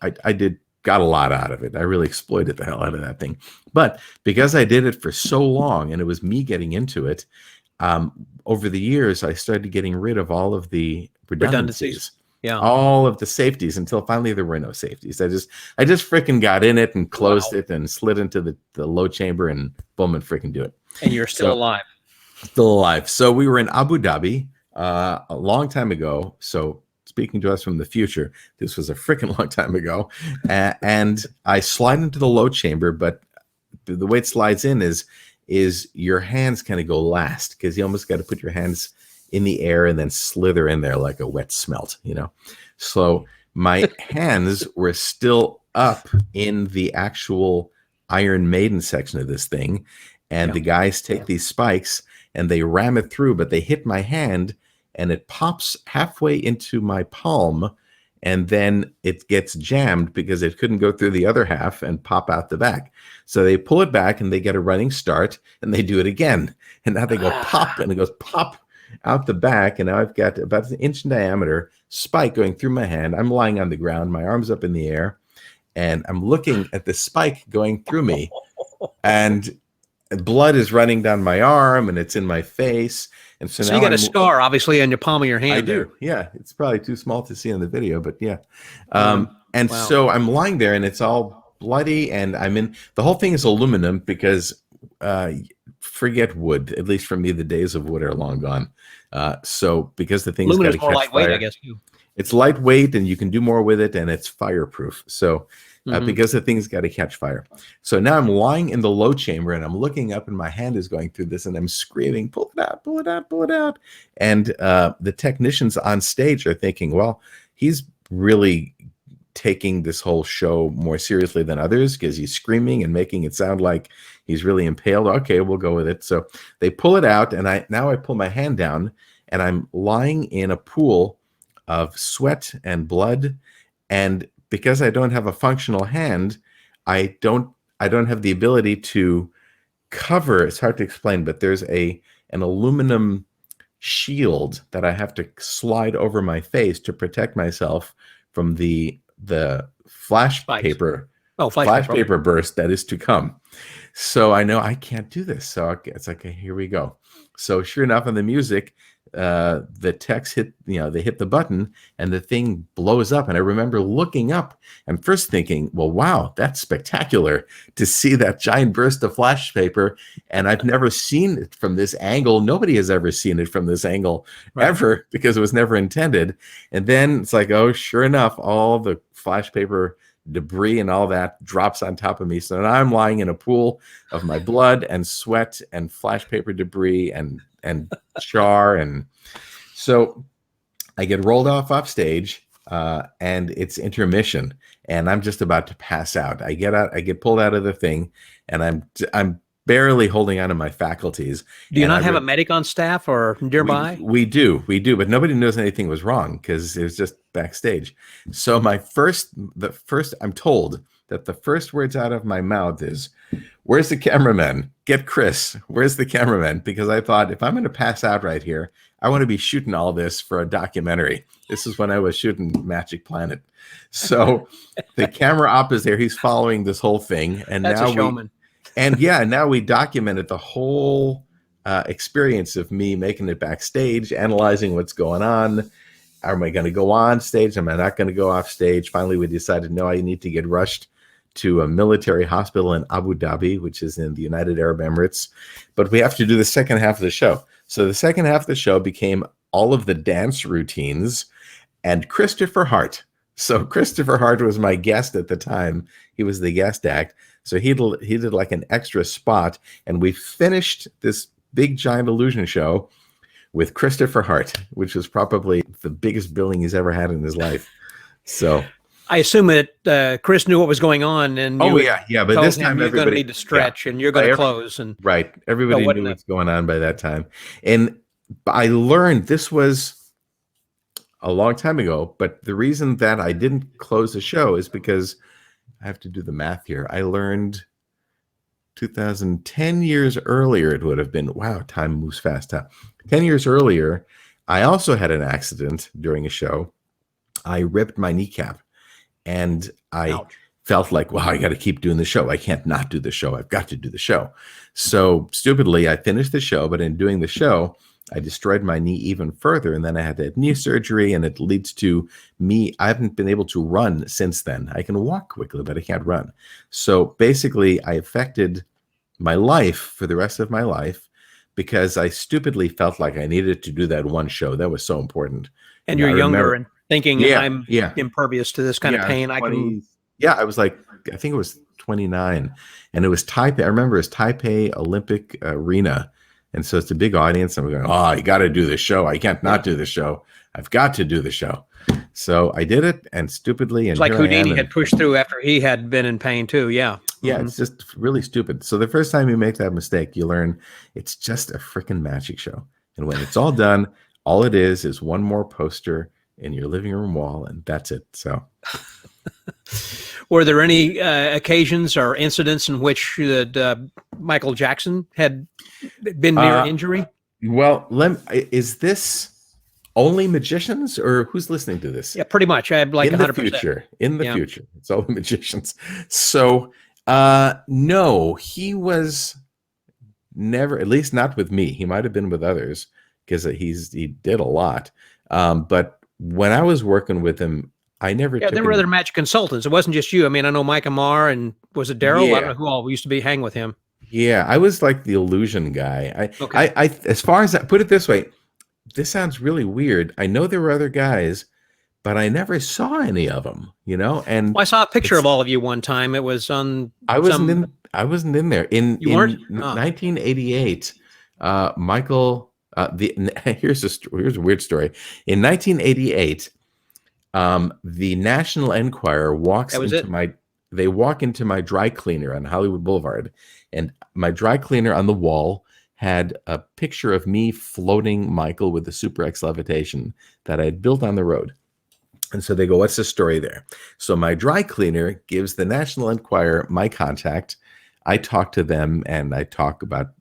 I did got a lot out of it. I really exploited the hell out of that thing. But because I did it for so long and it was me getting into it, over the years, I started getting rid of all of the redundancies. Yeah. All of the safeties until finally there were no safeties. I just freaking got in it and closed it and slid into the low chamber and boom and freaking do it. And you're still alive. Still alive. So we were in Abu Dhabi a long time ago. So speaking to us from the future, this was a freaking long time ago. And I slide into the low chamber, but the way it slides in is your hands kind of go last, because you almost got to put your hands in the air and then slither in there like a wet smelt, So my hands were still up in the actual Iron Maiden section of this thing. And the guys take these spikes and they ram it through, but they hit my hand and it pops halfway into my palm. And then it gets jammed because it couldn't go through the other half and pop out the back. So they pull it back and they get a running start and they do it again. And now they go pop and it goes pop out the back, and now I've got about an inch in diameter spike going through my hand. I'm lying on the ground, my arms up in the air, and I'm looking at the spike going through me, and blood is running down my arm, and it's in my face. And so now you got a scar, obviously, on your palm of your hand. I do, yeah. It's probably too small to see on the video, but yeah. So I'm lying there, and it's all bloody, and the whole thing is aluminum because forget wood. At least for me, the days of wood are long gone. So because the thing's got to catch lightweight, fire, I guess too. It's lightweight and you can do more with it, and it's fireproof. So because the thing's got to catch fire. So now I'm lying in the low chamber and I'm looking up and my hand is going through this and I'm screaming, pull it out, pull it out, pull it out. And the technicians on stage are thinking, well, he's really taking this whole show more seriously than others because he's screaming and making it sound like he's really impaled. Okay, we'll go with it. So they pull it out, and I pull my hand down, and I'm lying in a pool of sweat and blood. And because I don't have a functional hand, I don't have the ability to cover. It's hard to explain, but there's an aluminum shield that I have to slide over my face to protect myself from the flash paper burst that is to come. So I know I can't do this. So it's like, here we go. So sure enough, on the music, the techs hit the button and the thing blows up. And I remember looking up and first thinking, well, wow, that's spectacular to see that giant burst of flash paper. And I've never seen it from this angle. Nobody has ever seen it from this angle ever, because it was never intended. And then it's like, oh, sure enough, all the flash paper debris and all that drops on top of me. So now I'm lying in a pool of my blood and sweat and flash paper debris and char. And so I get rolled off stage and it's intermission and I'm just about to pass out. I get pulled out of the thing and I'm barely holding on to my faculties. Do you not have a medic on staff or nearby? We do, but nobody knows anything was wrong because it was just backstage. So I'm told that the first words out of my mouth is, "Where's the cameraman? Get Chris. Where's the cameraman?" Because I thought, if I'm going to pass out right here, I want to be shooting all this for a documentary. This is when I was shooting Magic Planet. So the camera op is there. He's following this whole thing. And that's now a showman. Now we documented the whole experience of me making it backstage, analyzing what's going on. Am I going to go on stage? Am I not going to go off stage? Finally, we decided, no, I need to get rushed to a military hospital in Abu Dhabi, which is in the United Arab Emirates. But we have to do the second half of the show. So the second half of the show became all of the dance routines and Christopher Hart. So Christopher Hart was my guest at the time. He was the guest act. So he did like an extra spot, and we finished this big giant illusion show with Christopher Hart, which was probably the biggest billing he's ever had in his life. So I assume that Chris knew what was going on, and but this time you're going to need to stretch, and you're going to close, and everybody knew what's going on by that time. And I learned, this was a long time ago, but the reason that I didn't close the show is because I have to do the math here. I learned 2010 years earlier, it would have been, wow, time moves fast, huh? 10 years earlier, I also had an accident during a show. I ripped my kneecap, and I felt like, well, I got to keep doing the show. I can't not do the show. I've got to do the show. So stupidly, I finished the show, but in doing the show, I destroyed my knee even further. And then I had to have knee surgery, and it leads to me. I haven't been able to run since then. I can walk quickly, but I can't run. So basically, I affected my life for the rest of my life because I stupidly felt like I needed to do that one show. That was so important. And you're younger and thinking, I'm impervious to this kind of pain. 20, I was like, I think it was 29, and it was Taipei. I remember it was Taipei Olympic Arena. And so it's a big audience. And we're going, oh, you got to do the show. I can't not do the show. I've got to do the show. So I did it, and stupidly. And it's like Houdini had pushed through after he had been in pain too. Yeah. Yeah, It's just really stupid. So the first time you make that mistake, you learn it's just a freaking magic show. And when it's all done, all it is one more poster in your living room wall, and that's it. So. Were there any occasions or incidents in which Michael Jackson had been near injury? Well, is this only magicians, or who's listening to this? Yeah, pretty much. I have like 100%. In the future, it's all the magicians. So, no, he was never, at least not with me. He might have been with others because he did a lot. But when I was working with him, I never. Yeah, there were other magic consultants. It wasn't just you. I mean, I know Mike Amar, and was it Daryl? Yeah. I don't know who all used to hang with him. Yeah, I was like the illusion guy. I as far as put it this way, this sounds really weird. I know there were other guys, but I never saw any of them. And I saw a picture of all of you one time. It was on. I wasn't in there. In 1988, Michael. Here's a weird story. In 1988. The National Enquirer walk into my dry cleaner on Hollywood Boulevard, and my dry cleaner on the wall had a picture of me floating Michael with the Super X levitation that I had built on the road. And so they go, what's the story there? So my dry cleaner gives the National Enquirer my contact. I talk to them, and I talk about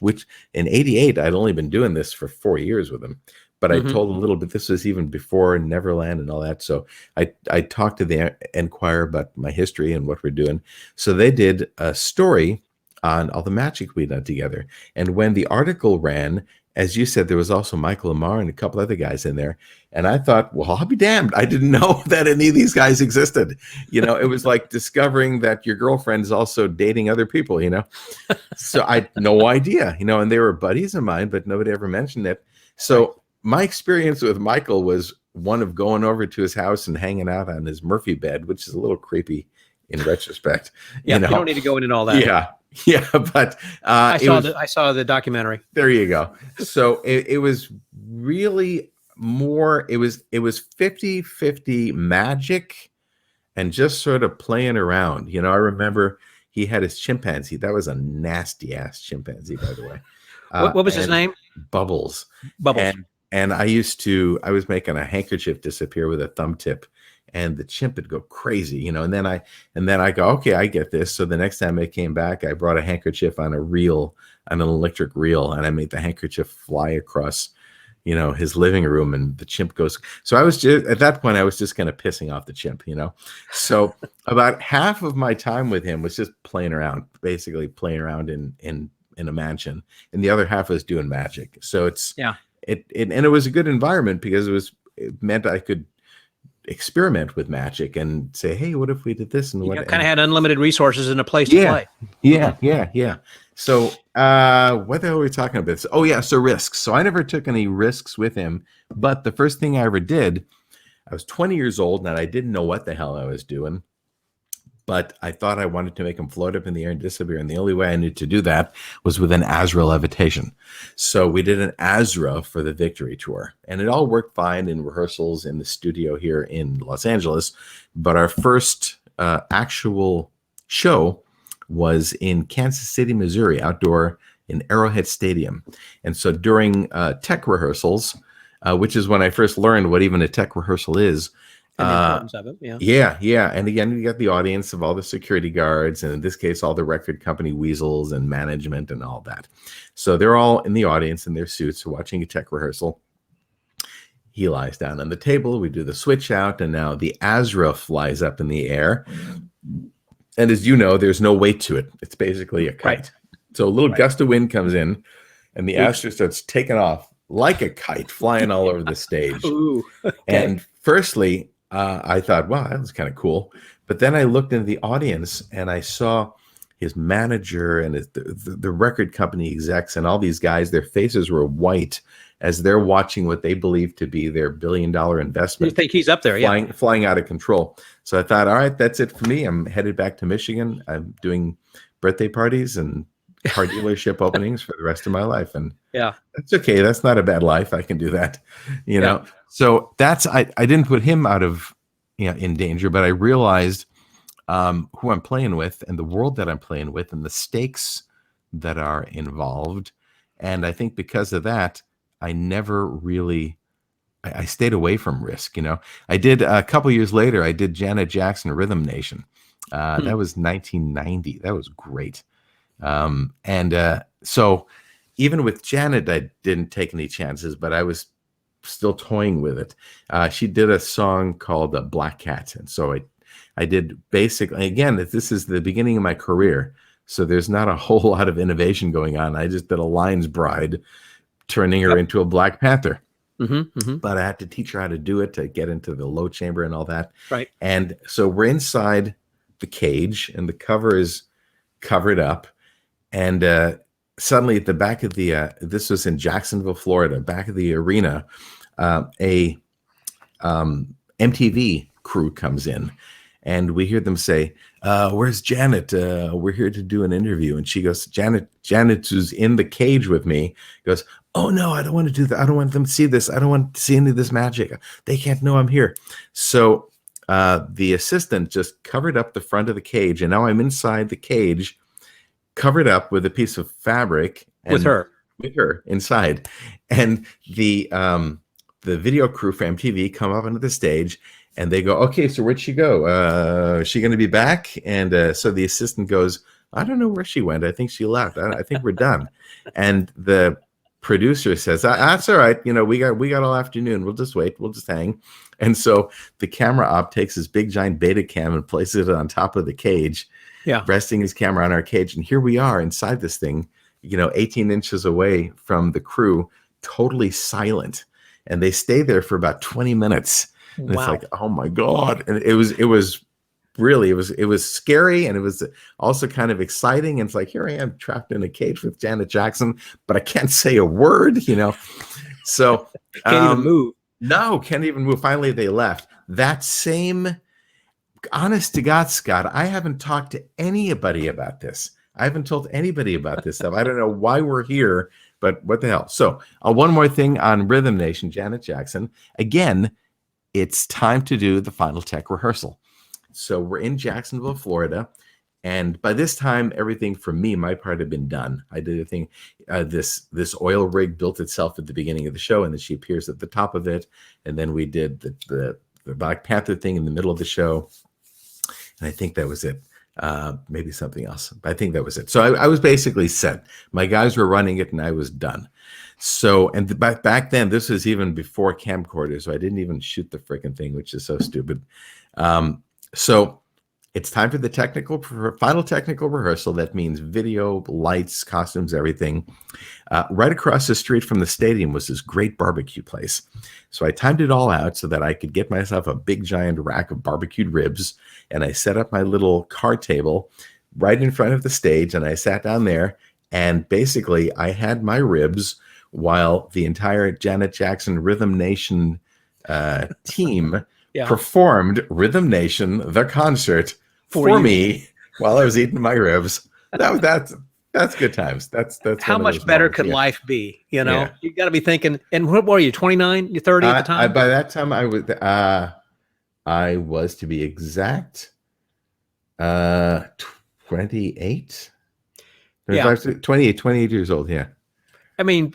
which in 88, I'd only been doing this for 4 years with them. But I told a little bit, this was even before Neverland and all that. So I talked to the Enquirer about my history and what we're doing. So they did a story on all the magic we done together. And when the article ran, as you said, there was also Michael Amar and a couple other guys in there. And I thought, well, I'll be damned. I didn't know that any of these guys existed. It was like discovering that your girlfriend is also dating other people, So I had no idea, and they were buddies of mine, but nobody ever mentioned it. So my experience with Michael was one of going over to his house and hanging out on his Murphy bed, which is a little creepy in retrospect. Yeah, you don't need to go into all that. Yeah, but I saw the documentary. There you go. So it was really more. It was 50-50 magic and just sort of playing around. I remember he had his chimpanzee. That was a nasty ass chimpanzee, by the way. What was his name? Bubbles. Bubbles. And I was making a handkerchief disappear with a thumb tip, and the chimp would go crazy, and then I go, okay, I get this. So the next time it came back, I brought a handkerchief on an electric reel, and I made the handkerchief fly across, his living room, and the chimp goes. So I was just, at that point, I was just kind of pissing off the chimp, So about half of my time with him was just playing around, basically playing around in a mansion, and the other half was doing magic. So it was a good environment because it meant I could experiment with magic and say, hey, what if we did this? And you kind of had unlimited resources and a place to play. Yeah. So what the hell were we talking about? Oh yeah, so risks. So I never took any risks with him, but the first thing I ever did, I was 20 years old and I didn't know what the hell I was doing. But I thought I wanted to make him float up in the air and disappear. And the only way I knew to do that was with an Azra levitation. So we did an Azra for the Victory Tour. And it all worked fine in rehearsals in the studio here in Los Angeles. But our first actual show was in Kansas City, Missouri, outdoor in Arrowhead Stadium. And so during tech rehearsals, which is when I first learned what even a tech rehearsal is, and the importance of it, yeah. And again, you got the audience of all the security guards, and in this case, all the record company weasels and management and all that. So they're all in the audience in their suits watching a tech rehearsal. He lies down on the table. We do the switch out, and now the Azra flies up in the air. And as you know, there's no weight to it. It's basically a kite. Right. So a little gust of wind comes in, and the Oops. astro starts taking off like a kite, flying all over the stage. Ooh. Okay. And firstly, I thought, wow, that was kind of cool. But then I looked into the audience, and I saw his manager and the record company execs and all these guys. Their faces were white as they're watching what they believe to be their billion-dollar investment. You think he's up there? Flying out of control. So I thought, all right, that's it for me. I'm headed back to Michigan. I'm doing birthday parties and car dealership openings for the rest of my life. And that's okay. That's not a bad life. I can do that, you know? So that's, I didn't put him out of, in danger, but I realized who I'm playing with and the world that I'm playing with and the stakes that are involved. And I think because of that, I never really, I stayed away from risk. I did a couple years later, I did Janet Jackson Rhythm Nation. That was 1990. That was great. So even with Janet, I didn't take any chances, but I was still toying with it. She did a song called Black Cat. And so I did basically, again, this is the beginning of my career. So there's not a whole lot of innovation going on. I just did a Lion's Bride, turning her into a Black Panther. But I had to teach her how to do it to get into the low chamber and all that. Right. And so we're inside the cage and the cover is covered up. And suddenly at the back of the, this was in Jacksonville, Florida, back of the arena, a MTV crew comes in and we hear them say, where's Janet? We're here to do an interview. And she goes, Janet, who's in the cage with me, goes, oh no, I don't want to do that. I don't want them to see this. I don't want to see any of this magic. They can't know I'm here. So the assistant just covered up the front of the cage. And now I'm inside the cage, covered up with a piece of fabric. With her inside. And the video crew for MTV come up onto the stage and they go, okay, so where'd she go? Is she going to be back? And so the assistant goes, I don't know where she went. I think she left. I think we're done. And the producer says, that's all right. We got all afternoon. We'll just wait. We'll just hang. And so the camera op takes his big giant beta cam and places it on top of the cage, resting his camera on our cage. And here we are inside this thing, 18 inches away from the crew, totally silent. And they stay there for about 20 minutes. And it's like, oh my God. And it was really, it was scary. And it was also kind of exciting. And it's like, here I am trapped in a cage with Janet Jackson, but I can't say a word, So can't even move. No, can't even move. Finally, they left. That same, honest to God, Scott, I haven't talked to anybody about this. I haven't told anybody about this stuff. I don't know why we're here, but what the hell. So one more thing on Rhythm Nation, Janet Jackson. Again, it's time to do the final tech rehearsal. So we're in Jacksonville, Florida. And by this time, everything from me, my part had been done. I did a thing, this oil rig built itself at the beginning of the show, and then she appears at the top of it. And then we did the Black Panther thing in the middle of the show. And I think that was it. Maybe something else. But I think that was it. So I was basically set. My guys were running it, and I was done. So, and back then, this was even before camcorders, so I didn't even shoot the freaking thing, which is so stupid. So it's time for the final technical rehearsal. That means video, lights, costumes, everything. Right across the street from the stadium was this great barbecue place. So I timed it all out so that I could get myself a big giant rack of barbecued ribs. And I set up my little card table right in front of the stage. And I sat down there. And basically, I had my ribs while the entire Janet Jackson Rhythm Nation team performed Rhythm Nation, the concert, for me while I was eating my ribs. That's good times. That's how much better could life be? You got to be thinking. And what were you? 29? You 30 at the time? By that time, I was to be exact, 28. 28 years old. Yeah. I mean,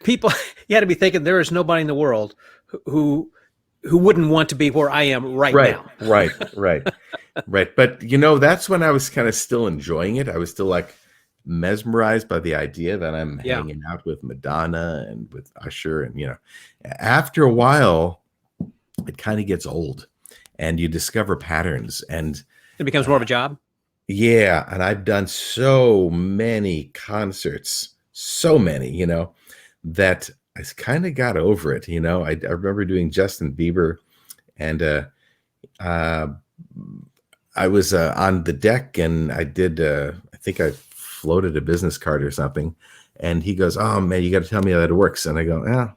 people, you had to be thinking there is nobody in the world who wouldn't want to be where I am right now. Right. But that's when I was kind of still enjoying it. I was still like mesmerized by the idea that I'm hanging out with Madonna and with Usher. And, after a while, it kind of gets old and you discover patterns and it becomes more of a job. Yeah, and I've done so many concerts, so many, that I kind of got over it. I remember doing Justin Bieber, and uh, I was on the deck, and I did. I think I floated a business card or something, and he goes, "Oh man, you got to tell me how that works." And I go, "Yeah,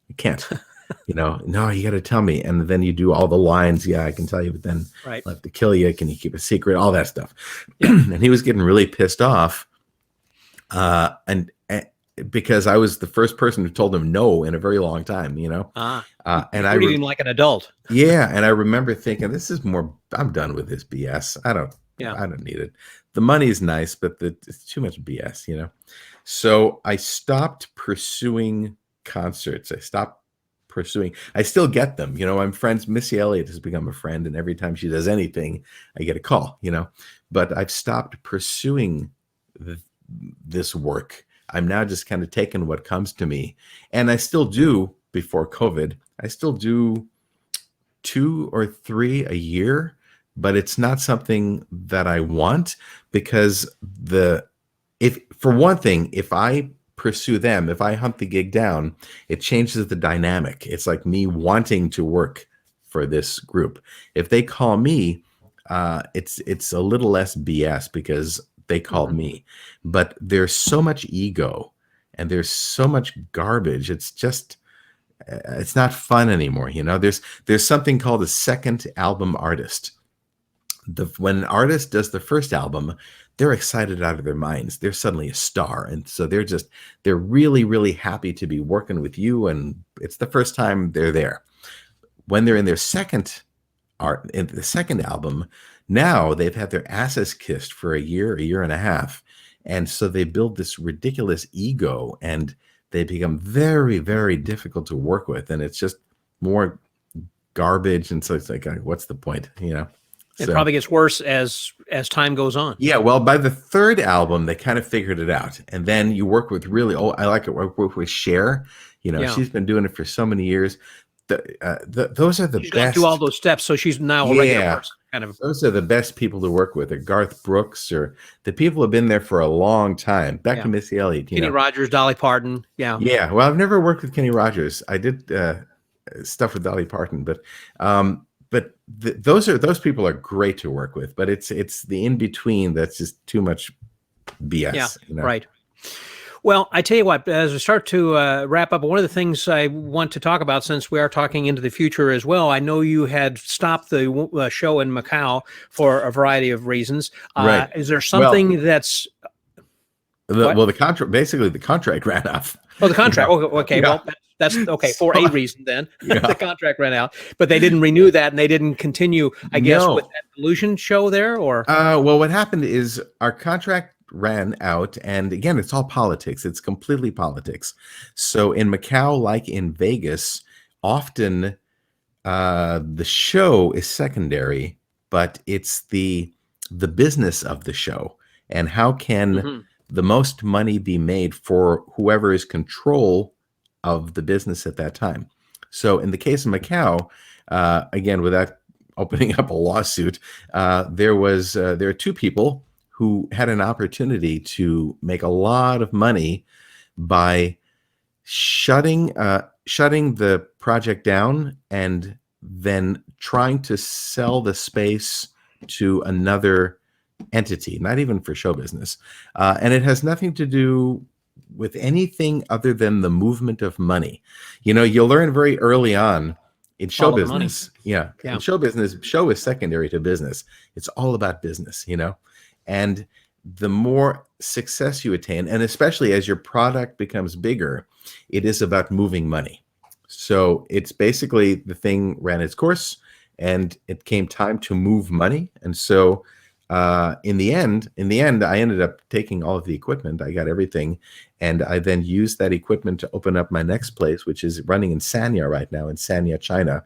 I can't." No, you got to tell me. And then you do all the lines. Yeah, I can tell you, but then Right. I'll have to kill you. Can you keep a secret? All that stuff. Yeah. And he was getting really pissed off. And because I was the first person who told him no in a very long time, You and I treated him like an adult. yeah, and I remember thinking, this is more. I'm done with this BS. Yeah. I don't need it. The money's nice, but it's too much BS, So I stopped pursuing concerts. I stopped pursuing. I still get them. I'm friends. Missy Elliott has become a friend, and every time she does anything, I get a call. But I've stopped pursuing this work. I'm now just kind of taking what comes to me, and I still do. Before COVID, I still do 2 or 3 a year, but it's not something that I want, because if for one thing, if I pursue them, if I hunt the gig down, it changes the dynamic. It's like me wanting to work for this group. If they call me, it's a little less BS because they called me. But there's so much ego and there's so much garbage. It's not fun anymore. There's something called a second album artist. When an artist does the first album, they're excited out of their minds. They're suddenly a star. And so they're really, really happy to be working with you. And it's the first time they're there. When they're in their second album, now they've had their asses kissed for a year and a half. And so they build this ridiculous ego, and they become very, very difficult to work with. And it's just more garbage. And so it's like, what's the point? It probably gets worse as time goes on. Yeah, well, by the third album, they kind of figured it out. And then you work with I like it. Work with Cher. She's been doing it for so many years. Those are the she's best. Gone through all those steps, so she's now a regular person. Kind of. Those are the best people to work with. Or Garth Brooks, or the people who've been there for a long time. Back to Missy Elliott. Kenny Rogers, Dolly Parton. Yeah. Yeah. Well, I've never worked with Kenny Rogers. I did stuff with Dolly Parton, but those people are great to work with. But it's the in between that's just too much BS. Yeah. Right. Well, I tell you what, as we start to wrap up, one of the things I want to talk about, since we are talking into the future as well, I know you had stopped the show in Macau for a variety of reasons. Right. Is there something that's... the contract, basically the contract ran off. Oh, the contract. Okay. Yeah. Well, that's okay for a reason then. Yeah. The contract ran out, but they didn't renew that, and they didn't continue, I guess, with that illusion show there, or? Well, what happened is our contract ran out, and again, it's all politics. It's completely politics. So in Macau, like in Vegas, often the show is secondary, but it's the business of the show, and how can the most money be made for whoever is control of the business at that time. So in the case of Macau, again, without opening up a lawsuit, there are 2 people who had an opportunity to make a lot of money by shutting the project down and then trying to sell the space to another entity, not even for show business. And it has nothing to do with anything other than the movement of money. You'll learn very early on in show business. Yeah. In show business, show is secondary to business. It's all about business, And the more success you attain, and especially as your product becomes bigger, it is about moving money. So it's basically the thing ran its course, and it came time to move money. And so in the end, I ended up taking all of the equipment. I got everything, and I then used that equipment to open up my next place, which is running in Sanya right now, in Sanya, China.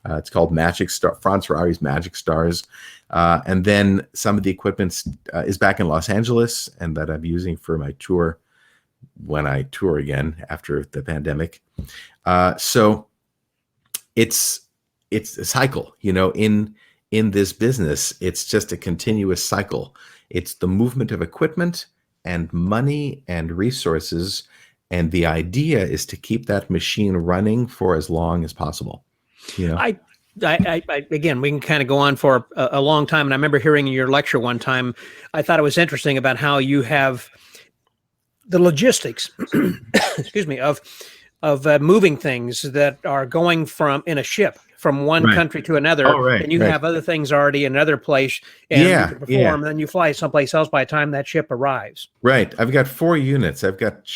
It's called Magic Star, Franz Harary's Magic Stars. And then some of the equipment is back in Los Angeles, and that I'm using for my tour when I tour again after the pandemic. So it's a cycle, in this business, it's just a continuous cycle. It's the movement of equipment and money and resources. And the idea is to keep that machine running for as long as possible. I again, we can kind of go on for a long time. And I remember hearing in your lecture one time, I thought it was interesting about how you have the logistics, excuse me, of moving things that are going in a ship from one country to another, and you have other things already in another place, and you can perform, and then you fly someplace else by the time that ship arrives. Right. I've got 4 units. I've got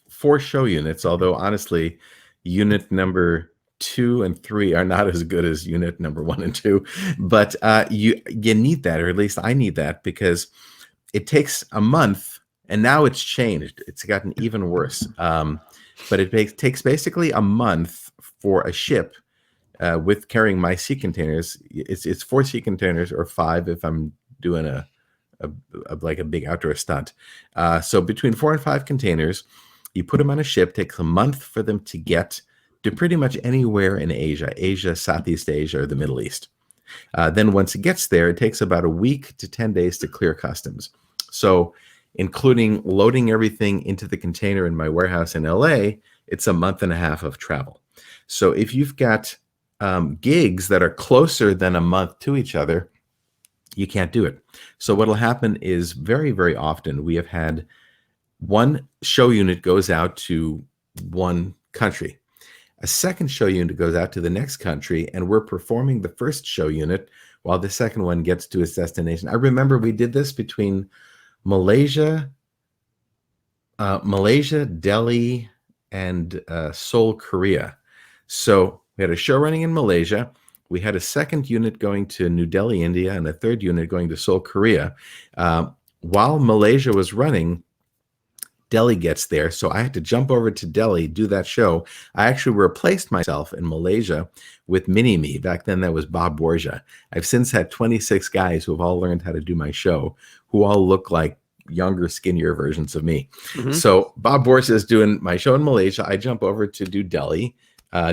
4 show units, although honestly, unit number 2 and 3 are not as good as unit number 1 and 2. But you need that, or at least I need that, because it takes a month, and now it's changed. It's gotten even worse. But it takes basically a month for a ship with carrying my sea containers. It's 4 sea containers, or 5 if I'm doing a big outdoor stunt. So between 4 and 5 containers, you put them on a ship. Takes a month for them to get to pretty much anywhere in Asia, Southeast Asia, or the Middle East. Then once it gets there, it takes about a week to 10 days to clear customs. So including loading everything into the container in my warehouse in LA, it's a month and a half of travel. So if you've got gigs that are closer than a month to each other, you can't do it. So what'll happen is very, very often we have had one show unit goes out to one country. A second show unit goes out to the next country, and we're performing the first show unit while the second one gets to its destination. I remember we did this between Malaysia, Delhi, and Seoul, Korea. So we had a show running in Malaysia. We had a second unit going to New Delhi, India, and a third unit going to Seoul, Korea. While Malaysia was running, Delhi gets there, so I had to jump over to Delhi, do that show. I actually replaced myself in Malaysia with Mini-Me. Back then, that was Bob Borgia. I've since had 26 guys who have all learned how to do my show, who all look like younger, skinnier versions of me. Mm-hmm. So Bob Borgia is doing my show in Malaysia. I jump over to do Delhi.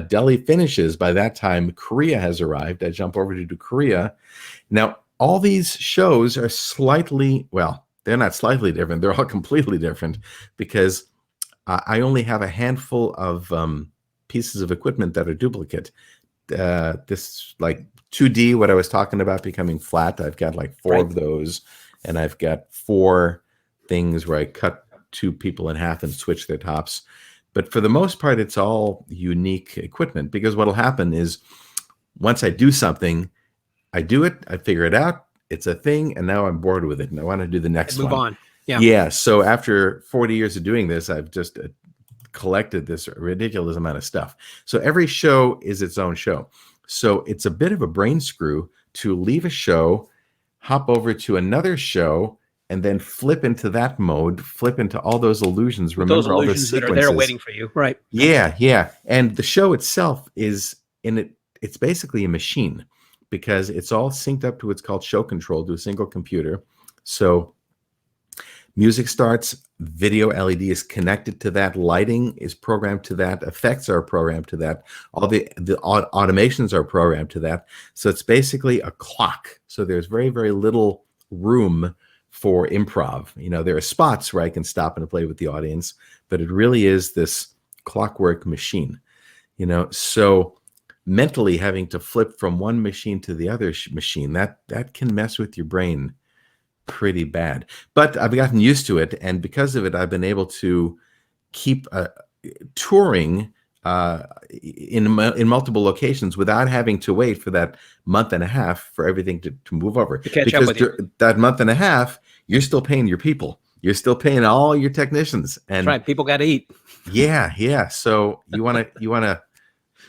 Delhi finishes. By that time, Korea has arrived. I jump over to do Korea. Now, all these shows are slightly, well, they're not slightly different. They're all completely different, because I only have a handful of pieces of equipment that are duplicate. This like 2D, what I was talking about becoming flat, I've got like 4 of those, and I've got 4 things where I cut 2 people in half and switch their tops. But for the most part, it's all unique equipment, because what'll happen is once I do something, I do it, I figure it out, it's a thing, and now I'm bored with it, and I want to do the next one. Move on. Yeah. So after 40 years of doing this, I've just collected this ridiculous amount of stuff. So every show is its own show. So it's a bit of a brain screw to leave a show, hop over to another show, and then flip into that mode, flip into all those illusions. Remember those illusions all the sequences that are there waiting for you, right? Yeah. And the show itself is it's basically a machine, because it's all synced up to what's called show control to a single computer. So music starts, video LED is connected to that, lighting is programmed to that, effects are programmed to that, all the automations are programmed to that. So it's basically a clock. So there's very, very little room for improv. There are spots where I can stop and play with the audience, but it really is this clockwork machine. So mentally having to flip from one machine to the other machine, that can mess with your brain pretty bad. But I've gotten used to it, and because of it, I've been able to keep touring in multiple locations without having to wait for that month and a half for everything to move over. To catch up with you. That month and a half, you're still paying your people. You're still paying all your technicians. And that's right. People got to eat. Yeah. So you want to.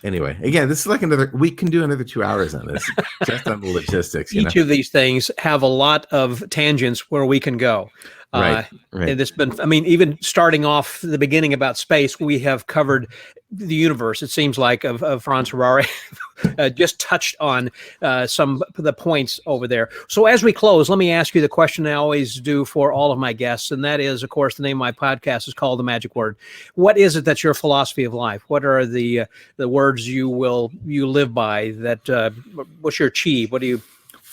Anyway, again, this is like we can do another 2 hours on this, just on the logistics. Each of these things have a lot of tangents where we can go. Right. And it's been, even starting off the beginning about space, we have covered the universe, it seems like, of Franz Harary, just touched on some of the points over there. So as we close, let me ask you the question I always do for all of my guests, and that is, of course, the name of my podcast is called The Magic Word. What is it that's your philosophy of life? What are the words you live by? That what's your chi? What do you?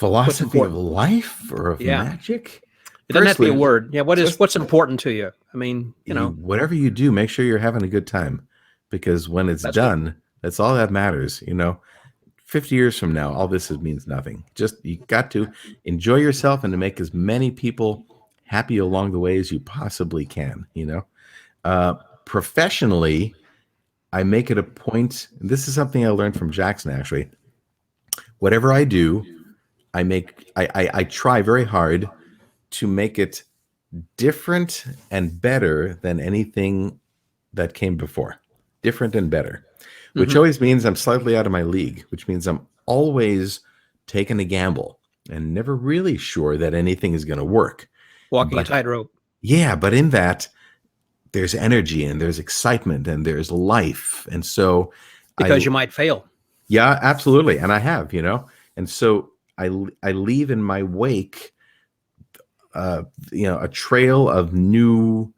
Philosophy of life or of magic? It doesn't have to be a word. Yeah, what's important to you? I mean, whatever you do, make sure you're having a good time, because when it's done, that's all that matters. 50 years from now, all this means nothing. Just you got to enjoy yourself and to make as many people happy along the way as you possibly can. Professionally, I make it a point. And this is something I learned from Jackson, actually. Whatever I do, I try very hard to make it different and better than anything that came before. Different and better, which always means I'm slightly out of my league, which means I'm always taking a gamble and never really sure that anything is going to work. Walking a tightrope. Yeah, but in that, there's energy and there's excitement and there's life. And so because you might fail. Yeah, absolutely. And I have, and so I leave in my wake, a trail of new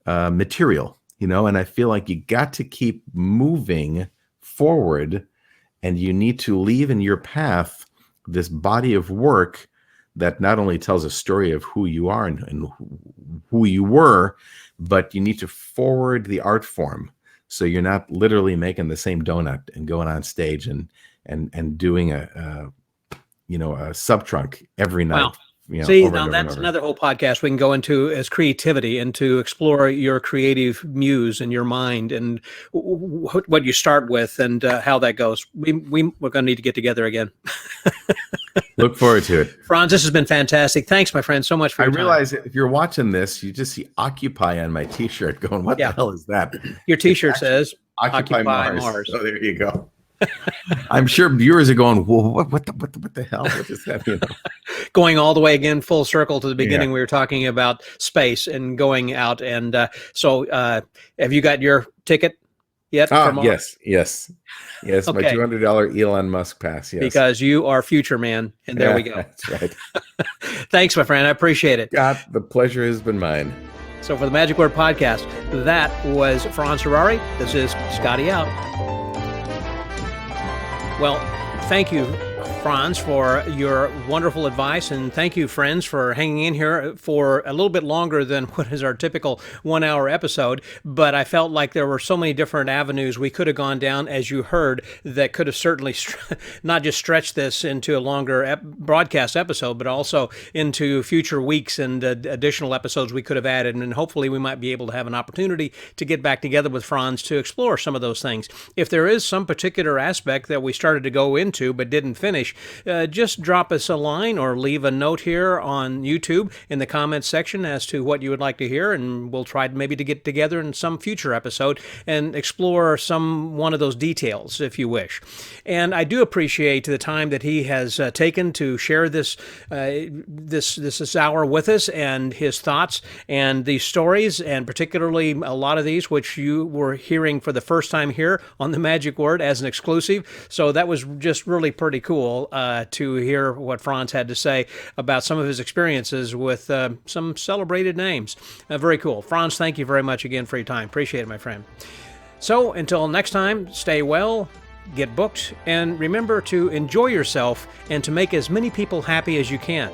material, and I feel like you got to keep moving forward, and you need to leave in your path this body of work that not only tells a story of who you are and who you were, but you need to forward the art form. So you're not literally making the same donut and going on stage and doing a sub-trunk every night. Wow. See, now that's another whole podcast we can go into as creativity and to explore your creative muse and your mind and what you start with and how that goes. We're going to need to get together again. Look forward to it. Franz, this has been fantastic. Thanks, my friend, so much for your time. I realize if you're watching this, you just see Occupy on my T-shirt going, what the hell is that? Your T-shirt says Occupy Mars. So there you go. I'm sure viewers are going, whoa, what the hell? What is that? Going all the way again, full circle to the beginning, we were talking about space and going out. And so have you got your ticket yet? Yes. Okay. My $200 Elon Musk pass. Yes. Because you are future man. And there we go. That's right. Thanks, my friend. I appreciate it. God, the pleasure has been mine. So for the Magic Word Podcast, that was Franz Harary. This is Scotty out. Well, thank you, Franz, for your wonderful advice, and thank you, friends, for hanging in here for a little bit longer than what is our typical 1-hour episode. But I felt like there were so many different avenues we could have gone down, as you heard, that could have certainly not just stretched this into a longer broadcast episode, but also into future weeks and additional episodes we could have added. And hopefully we might be able to have an opportunity to get back together with Franz to explore some of those things. If there is some particular aspect that we started to go into but didn't finish, just drop us a line or leave a note here on YouTube in the comments section as to what you would like to hear, and we'll try maybe to get together in some future episode and explore one of those details if you wish. And I do appreciate the time that he has taken to share this hour with us and his thoughts and these stories, and particularly a lot of these which you were hearing for the first time here on the Magic Word as an exclusive. So that was just really pretty cool to hear what Franz had to say about some of his experiences with some celebrated names. Very cool. Franz, thank you very much again for your time. Appreciate it, my friend. So until next time, stay well, get booked, and remember to enjoy yourself and to make as many people happy as you can.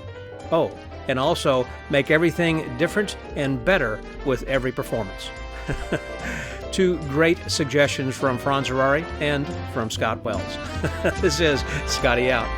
Oh, and also make everything different and better with every performance. 2 great suggestions from Franz Harary and from Scott Wells. This is Scotty out.